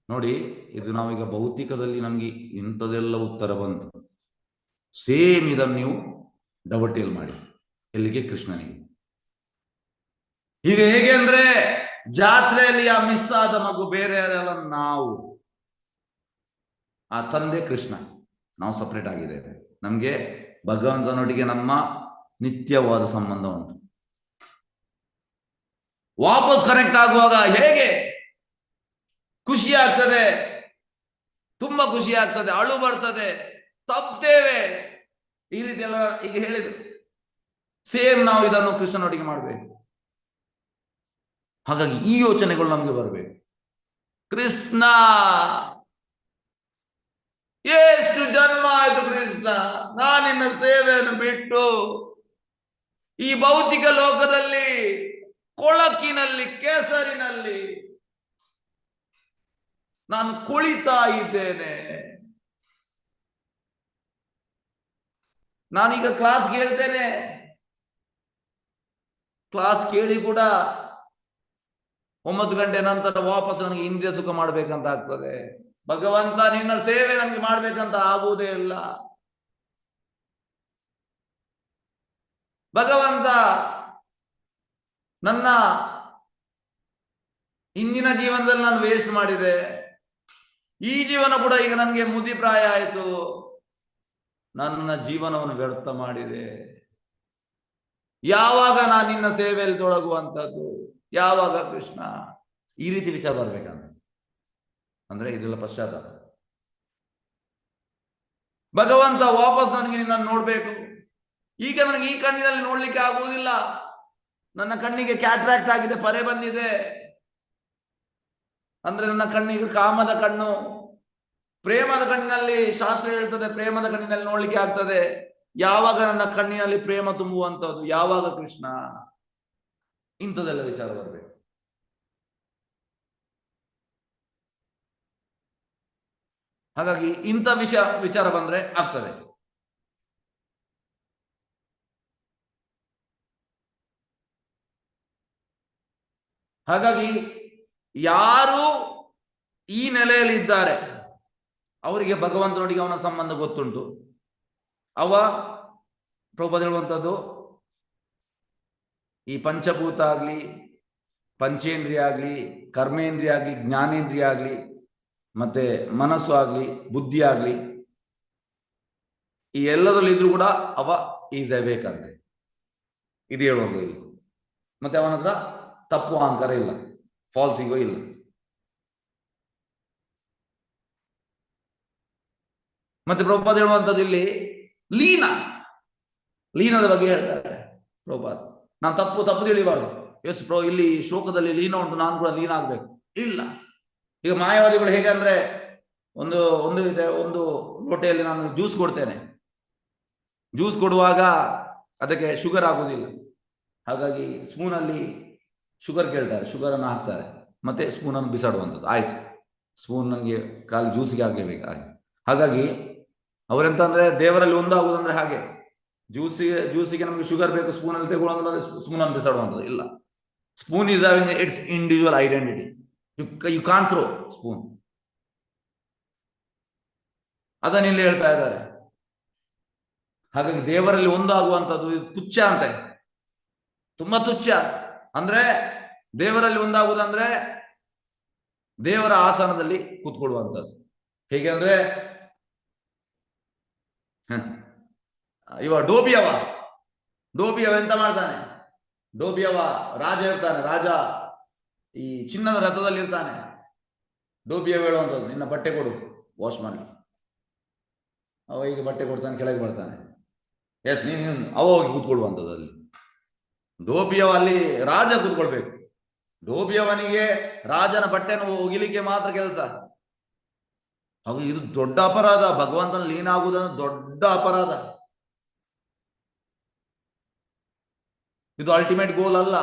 ನೋಡಿ, ಇದು ನಾವೀಗ ಭೌತಿಕದಲ್ಲಿ ನಮ್ಗೆ ಇಂಥದೆಲ್ಲ ಉತ್ತರ ಬಂತು. ಸೇಮ್ ಇದನ್ನು ನೀವು ಡಬಟೇಲ್ ಮಾಡಿ, ಎಲ್ಲಿಗೆ? ಕೃಷ್ಣನಿಗೆ. ಈಗ ಹೇಗೆ ಅಂದ್ರೆ, ಜಾತ್ರೆಯಲ್ಲಿ ಆ ಮಿಸ್ ಆದ ಮಗು ಬೇರೆ ಯಾರೆಲ್ಲ, ನಾವು, ಆ ತಂದೆ ಕೃಷ್ಣ, ನಾವು ಸಪ್ರೇಟ್ ಆಗಿದ್ದೇವೆ. ನಮ್ಗೆ ಭಗವಂತನೊಟ್ಟಿಗೆ ನಮ್ಮ ನಿತ್ಯವಾದ ಸಂಬಂಧ ಉಂಟು. ವಾಪಸ್ ಕನೆಕ್ಟ್ ಆಗುವಾಗ ಹೇಗೆ ಖುಷಿ ಆಗ್ತದೆ, ತುಂಬಾ ಖುಷಿ ಆಗ್ತದೆ, ಅಳು ಬರ್ತದೆ, ತಪ್ಪೇವೆ, ಈ ರೀತಿ ಎಲ್ಲ ಈಗ ಹೇಳಿದ್ರು. ಸೇಮ್ ನಾವು ಇದನ್ನು ಕೃಷ್ಣನೊಟ್ಟಿಗೆ ಮಾಡಬೇಕು. ಹಾಗಾಗಿ ಈ ಯೋಚನೆಗಳು ನಮ್ಗೆ ಬರಬೇಕು. ಕೃಷ್ಣ, ಎಷ್ಟು ಜನ್ಮ ಆಯ್ತು ಕೃಷ್ಣ, ನಾನಿನ್ನ ಸೇವೆಯನ್ನು ಬಿಟ್ಟು ಈ ಭೌತಿಕ ಲೋಕದಲ್ಲಿ ಕೊಳಕಿನಲ್ಲಿ ಕೆಸರಿನಲ್ಲಿ ನಾನು ಕುಳಿತಾ ಇದ್ದೇನೆ. ನಾನೀಗ ಕ್ಲಾಸ್ ಕೇಳ್ತೇನೆ, ಕ್ಲಾಸ್ ಕೇಳಿ ಕೂಡ 9 ಗಂಟೆ ನಂತರ ವಾಪಸ್ ನನಗೆ ಇಂದ್ರಿಯ ಸುಖ ಮಾಡ್ಬೇಕಂತ ಆಗ್ತದೆ. ಭಗವಂತ, ನಿನ್ನ ಸೇವೆ ನನಗೆ ಮಾಡ್ಬೇಕಂತ ಆಗುವುದೇ ಇಲ್ಲ. ಭಗವಂತ, ನನ್ನ ಹಿಂದಿನ ಜೀವನದಲ್ಲಿ ನಾನು ವೇಸ್ಟ್ ಮಾಡಿದೆ, ಈ ಜೀವನ ಕೂಡ ಈಗ ನನಗೆ ಮುದಿಪ್ರಾಯ ಆಯಿತು, ನನ್ನ ಜೀವನವನ್ನು ವ್ಯರ್ಥ ಮಾಡಿದೆ. ಯಾವಾಗ ನಾನು ನಿನ್ನ ಸೇವೆಯಲ್ಲಿ ತೊಡಗುವಂಥದ್ದು, ಯಾವಾಗ ಕೃಷ್ಣ? ಈ ರೀತಿ ವಿಚಾರ ಬರ್ಬೇಕಂತ ಅಂದ್ರೆ ಇದೆಲ್ಲ ಪಶ್ಚಾತ್ತಾಪ. ಭಗವಂತ, ವಾಪಸ್ ನನಗೆ ನಿನ್ನನ್ನು ನೋಡ್ಬೇಕು. ಈಗ ನನಗೆ ಈ ಕಣ್ಣಿನಲ್ಲಿ ನೋಡ್ಲಿಕ್ಕೆ ಆಗುವುದಿಲ್ಲ, ನನ್ನ ಕಣ್ಣಿಗೆ ಕ್ಯಾಟ್ರಾಕ್ಟ್ ಆಗಿದೆ, ಪರೆ ಬಂದಿದೆ. ಅಂದ್ರೆ ನನ್ನ ಕಣ್ಣಿಗೆ ಕಾಮದ ಕಣ್ಣು, ಪ್ರೇಮದ ಕಣ್ಣಿನಲ್ಲಿ ಶಾಸ್ತ್ರ ಹೇಳ್ತದೆ, ಪ್ರೇಮದ ಕಣ್ಣಿನಲ್ಲಿ ನೋಡ್ಲಿಕ್ಕೆ ಆಗ್ತದೆ. ಯಾವಾಗ ನನ್ನ ಕಣ್ಣಿನಲ್ಲಿ ಪ್ರೇಮ ತುಂಬುವಂಥದ್ದು, ಯಾವಾಗ ಕೃಷ್ಣ? ಇಂಥದೆಲ್ಲ ವಿಚಾರ ಬರಬೇಕು. ಹಾಗಾಗಿ ಇಂಥ ವಿಚಾರ ಬಂದ್ರೆ ಆಗ್ತದೆ. ಹಾಗಾಗಿ ಯಾರು ಈ ನೆಲೆಯಲ್ಲಿ ಇದ್ದಾರೆ ಅವರಿಗೆ ಭಗವಂತನೊಟ್ಟಿಗೆ ಅವನ ಸಂಬಂಧ ಗೊತ್ತುಂಟು. ಪ್ರಭುಪಾದ ಹೇಳುವಂಥದ್ದು, ಈ ಪಂಚಭೂತ ಆಗ್ಲಿ, ಪಂಚೇಂದ್ರಿಯ ಆಗ್ಲಿ, ಕರ್ಮೇಂದ್ರಿಯ ಆಗ್ಲಿ, ಜ್ಞಾನೇಂದ್ರಿಯ ಆಗ್ಲಿ, ಮತ್ತೆ ಮನಸ್ಸು ಆಗ್ಲಿ, ಬುದ್ಧಿ ಆಗ್ಲಿ, ಈ ಎಲ್ಲದರಲ್ಲಿ ಇದ್ರೂ ಕೂಡ ಅವ ಈಸ್ ಅವೇಕ್ ಅಂತೆ, ಇದು ಹೇಳುವಂಥದ್ದು ಇಲ್ಲಿ. ಮತ್ತೆ ಅವನ ಹತ್ರ ತಪ್ಪು ಅಹಂಕಾರ ಇಲ್ಲ, ಫಾಲ್ಸ್ ಈಗೋ ಇಲ್ಲ. ಮತ್ತೆ ಪ್ರಭುಪಾದ ಹೇಳುವಂಥದ್ದು ಇಲ್ಲಿ ಲೀನದ ಬಗ್ಗೆ ಹೇಳ್ತಾರೆ ಪ್ರಭುಪಾದ. ನಾನು ತಪ್ಪು ತಿಳಿಬಾರ್ದು. ಎಸ್ ಇಲ್ಲಿ ಶ್ಲೋಕದಲ್ಲಿ ಲೀನ ಉಂಟು, ನಾನು ಕೂಡ ಲೀನ ಆಗ್ಬೇಕು ಇಲ್ಲ. ಈಗ ಮಾಯಾವಾದಿಗಳು ಹೇಗೆ ಅಂದ್ರೆ ಒಂದು ಲೋಟೆಯಲ್ಲಿ ನಾನು ಜ್ಯೂಸ್ ಕೊಡ್ತೇನೆ, ಜ್ಯೂಸ್ ಕೊಡುವಾಗ ಅದಕ್ಕೆ ಶುಗರ್ ಆಗುವುದಿಲ್ಲ, ಹಾಗಾಗಿ ಸ್ಪೂನಲ್ಲಿ ಶುಗರ್ ಕೇಳ್ತಾರೆ, ಶುಗರ್ ಅನ್ನು ಹಾಕ್ತಾರೆ, ಮತ್ತೆ ಸ್ಪೂನನ್ನು ಬಿಸಾಡುವಂಥದ್ದು. ಆಯ್ತು, ಸ್ಪೂನ್ ನನಗೆ ಖಾಲಿ ಜ್ಯೂಸಿಗೆ ಆಗಲೇಬೇಕು. ಹಾಗಾಗಿ ಅವರೆಂತ ಅಂದ್ರೆ ದೇವರಲ್ಲಿ ಒಂದಾಗುವುದಂದ್ರೆ ಹಾಗೆ, ಜ್ಯೂಸಿಗೆ ನಮಗೆ ಶುಗರ್ ಬೇಕು, ಸ್ಪೂನಲ್ಲಿ ತಗೊಳ್ಳೋದ್ರೆ ಸ್ಪೂನನ್ನು ಬಿಸಾಡುವಂಥದ್ದು ಇಲ್ಲ. Spoon is having its individual identity. You can't throw spoon. ಅದನ್ನ ಇಲ್ಲಿ ಹೇಳ್ತಾ ಇದ್ದಾರೆ. ಹಾಗಾಗಿ ದೇವರಲ್ಲಿ ಒಂದಾಗುವಂಥದ್ದು ಇದು ತುಚ್ಛ ಅಂತೆ, ತುಂಬಾ ತುಚ್ಛ. ಅಂದ್ರೆ ದೇವರಲ್ಲಿ ಒಂದಾಗುವುದಂದ್ರೆ ದೇವರ ಆಸನದಲ್ಲಿ ಕೂತ್ಕೊಳ್ಳುವಂಥದ್ದು. ಹೇಗೆ ಅಂದ್ರೆ ಇವ ಡೋಬಿಯವ ಎಂತ ಮಾಡ್ತಾನೆ? ಡೋಬಿಯವ ರಾಜ ಇರ್ತಾನೆ, ರಾಜ ಈ ಚಿನ್ನದ ರಥದಲ್ಲಿ ಇರ್ತಾನೆ. ಡೋಬಿಯವ ಹೇಳುವಂಥದ್ದು, ನಿನ್ನ ಬಟ್ಟೆ ಕೊಡು, ವಾಶ್ ಮಾಡಿ. ಅವ ಈಗ ಬಟ್ಟೆ ಕೊಡ್ತಾನೆ, ಕೆಳಗೆ ಬರ್ತಾನೆ. ಎಸ್ ನೀನು ಅವ ಹೋಗಿ ಕೂತ್ಕೊಳ್ಳುವಂಥದ್ದು. ಅಲ್ಲಿ ಡೋಬಿಯವ ಅಲ್ಲಿ ರಾಜ ಕೂತ್ಕೊಳ್ಬೇಕು. ಡೋಬಿಯವನಿಗೆ ರಾಜನ ಬಟ್ಟೆಯನ್ನು ಒಗಿಲಿಕ್ಕೆ ಮಾತ್ರ ಕೆಲಸ. ಹಾಗೂ ಇದು ದೊಡ್ಡ ಅಪರಾಧ. ಭಗವಂತನ ಲೀನ ಆಗುವುದನ್ನು ದೊಡ್ಡ ಅಪರಾಧ. ಇದು ಅಲ್ಟಿಮೇಟ್ ಗೋಲ್ ಅಲ್ಲ,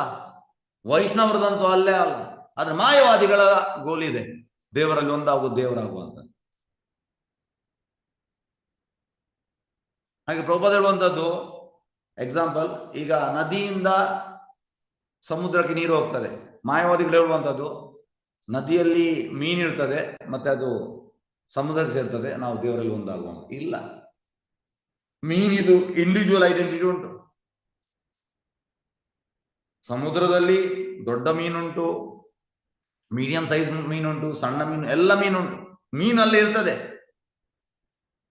ವೈಷ್ಣವರದಂತೂ ಅಲ್ಲೇ ಅಲ್ಲ. ಆದ್ರೆ ಮಾಯವಾದಿಗಳ ಗೋಲ್ ಇದೆ, ದೇವರಲ್ಲಿ ಒಂದಾಗುವುದು, ದೇವರಾಗುವಂತ. ಹಾಗೆ ಪ್ರಭುಪಾದ ಹೇಳುವಂಥದ್ದು ಎಕ್ಸಾಂಪಲ್, ಈಗ ನದಿಯಿಂದ ಸಮುದ್ರಕ್ಕೆ ನೀರು ಹೋಗ್ತದೆ. ಮಾಯವಾದಿಗಳು ಹೇಳುವಂಥದ್ದು ನದಿಯಲ್ಲಿ ಮೀನಿರ್ತದೆ, ಮತ್ತೆ ಅದು ಸಮುದ್ರಕ್ಕೆ ಸೇರ್ತದೆ, ನಾವು ದೇವರಲ್ಲಿ ಒಂದಾಗುವ. ಇಲ್ಲ, ಮೀನಿದು ಇಂಡಿವಿಜುವಲ್ ಐಡೆಂಟಿಟಿ ಉಂಟು. ಸಮುದ್ರದಲ್ಲಿ ದೊಡ್ಡ ಮೀನುಂಟು, ಮೀಡಿಯಂ ಸೈಜ್ ಮೀನುಂಟು, ಸಣ್ಣ ಮೀನು, ಎಲ್ಲ ಮೀನುಂಟು. ಮೀನಲ್ಲಿ ಇರ್ತದೆ.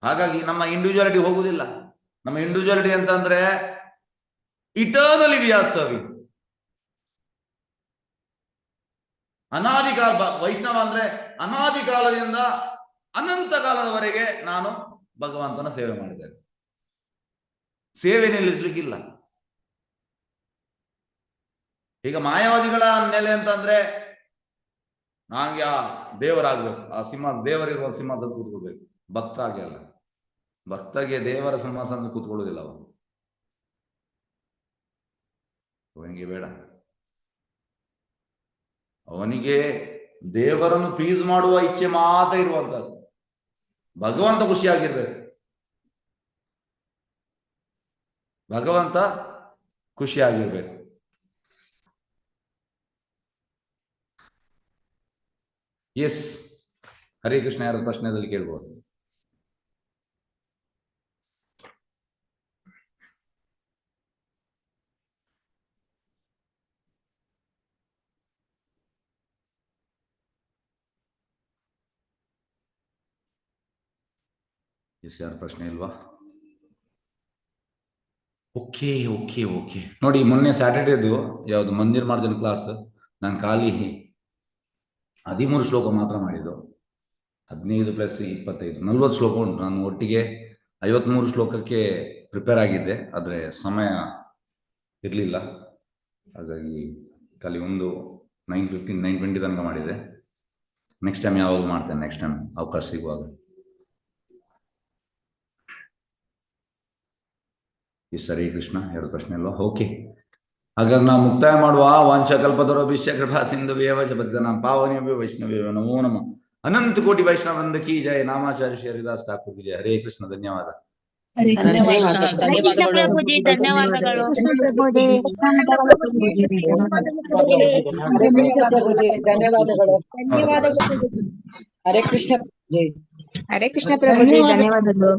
ಹಾಗಾಗಿ ನಮ್ಮ ಇಂಡಿವಿಜುವಾಲಿಟಿ ಹೋಗುವುದಿಲ್ಲ. ನಮ್ಮ ಇಂಡಿವಿಜುವಾಲಿಟಿ ಅಂತಂದ್ರೆ ಇಟರ್ನಲಿ ವಿ ಆರ್ ಸರ್ವಿಂಗ್. ಅನಾದಿ ಕಾಲ ವೈಷ್ಣವ ಅಂದ್ರೆ ಅನಾದಿ ಕಾಲದಿಂದ ಅನಂತ ಕಾಲದವರೆಗೆ ನಾನು ಭಗವಂತನ ಸೇವೆ ಮಾಡಿದ್ದೇನೆ. ಸೇವೆ ನಿಲ್ಲಿಸ್ಲಿಕ್ಕಿಲ್ಲ. ಈಗ ಮಾಯಾವಾದಿಗಳ ನೆಲೆ ಅಂತಂದ್ರೆ ನಂಗೆ ಆ ದೇವರಾಗ್ಬೇಕು, ಆ ದೇವರಿರುವ ಸಿಂಹಾಸನ ಕೂತ್ಕೊಳ್ಬೇಕು. ಭಕ್ತ ಹಾಗೆ ಅಲ್ಲ. ಭಕ್ತಗೆ ದೇವರ ಸಿಂಹಾಸನ ಕೂತ್ಕೊಳ್ಳುವುದಿಲ್ಲ. ಅವನಿಗೆ ಬೇಡ. ಅವನಿಗೆ ದೇವರನ್ನು ಪ್ಲೀಸ್ ಮಾಡುವ ಇಚ್ಛೆ ಮಾತ್ರ ಇರುವಂತದ್ದು. ಭಗವಂತ ಖುಷಿಯಾಗಿರ್ಬೇಕು. ಭಗವಂತ ಖುಷಿಯಾಗಿರ್ಬೇಕು. ಎಸ್, ಹರೇ ಕೃಷ್ಣ. ಯಾರ ಪ್ರಶ್ನೆದಲ್ಲಿ ಕೇಳ್ಬೋದು. ಎಸ್, ಯಾರ ಪ್ರಶ್ನೆ ಇಲ್ವಾ? Okay okay okay. ನೋಡಿ, ಮೊನ್ನೆ ಸ್ಯಾಟರ್ಡೇದು ಯಾವುದು ಮಂದಿರ್ ಮಾರ್ಜನ್ ಕ್ಲಾಸ್ ನಾನು ಖಾಲಿ 13 ಶ್ಲೋಕ ಮಾತ್ರ ಮಾಡಿದ್ದು. 15 + 25 40 ಶ್ಲೋಕ ಉಂಟು. ನಾನು ಒಟ್ಟಿಗೆ 53 ಶ್ಲೋಕಕ್ಕೆ ಪ್ರಿಪೇರ್ ಆಗಿದ್ದೆ, ಆದರೆ ಸಮಯ ಇರಲಿಲ್ಲ. ಹಾಗಾಗಿ ಖಾಲಿ ಒಂದು 9:15 9:20 ತನಕ ಮಾಡಿದೆ. ನೆಕ್ಸ್ಟ್ ಟೈಮ್ ಯಾವಾಗ ಮಾಡ್ತೇನೆ, ನೆಕ್ಸ್ಟ್ ಟೈಮ್ ಅವಕಾಶ ಸಿಗುವಾಗ. ಎಸ್, ಹರೇ ಕೃಷ್ಣ. ಎರಡು ಪ್ರಶ್ನೆ ಅಲ್ವಾ? ಓಕೆ. ಹಾಗಾಗಿ ನಾವು ಮುಕ್ತಾಯ ಮಾಡುವ. ವಾಂಛಕಲ್ಪತರುಭ್ಯಶ್ಚ ಕೃಪಾ ಸಿಂಧುಭ್ಯೇವ ಚ ಪತಿತಾನಾಂ ಪಾವನೇಭ್ಯೋ ವೈಷ್ಣವೇಭ್ಯೋ ನಮೋ ನಮಃ. ಅನಂತ ಕೋಟಿ ವೈಷ್ಣವೃಂದ ಕಿ ಜಯ. ನಾಮಾಚಾರ್ಯ ಶ್ರೀ ಹರಿದಾಸ್ ಠಾಕೂರ್ ಕಿ ಜಯ. ಹರೇ ಕೃಷ್ಣ. ಧನ್ಯವಾದ. ಹರೇ ಕೃಷ್ಣ ಪ್ರಭುಜಿ, ಧನ್ಯವಾದಗಳು.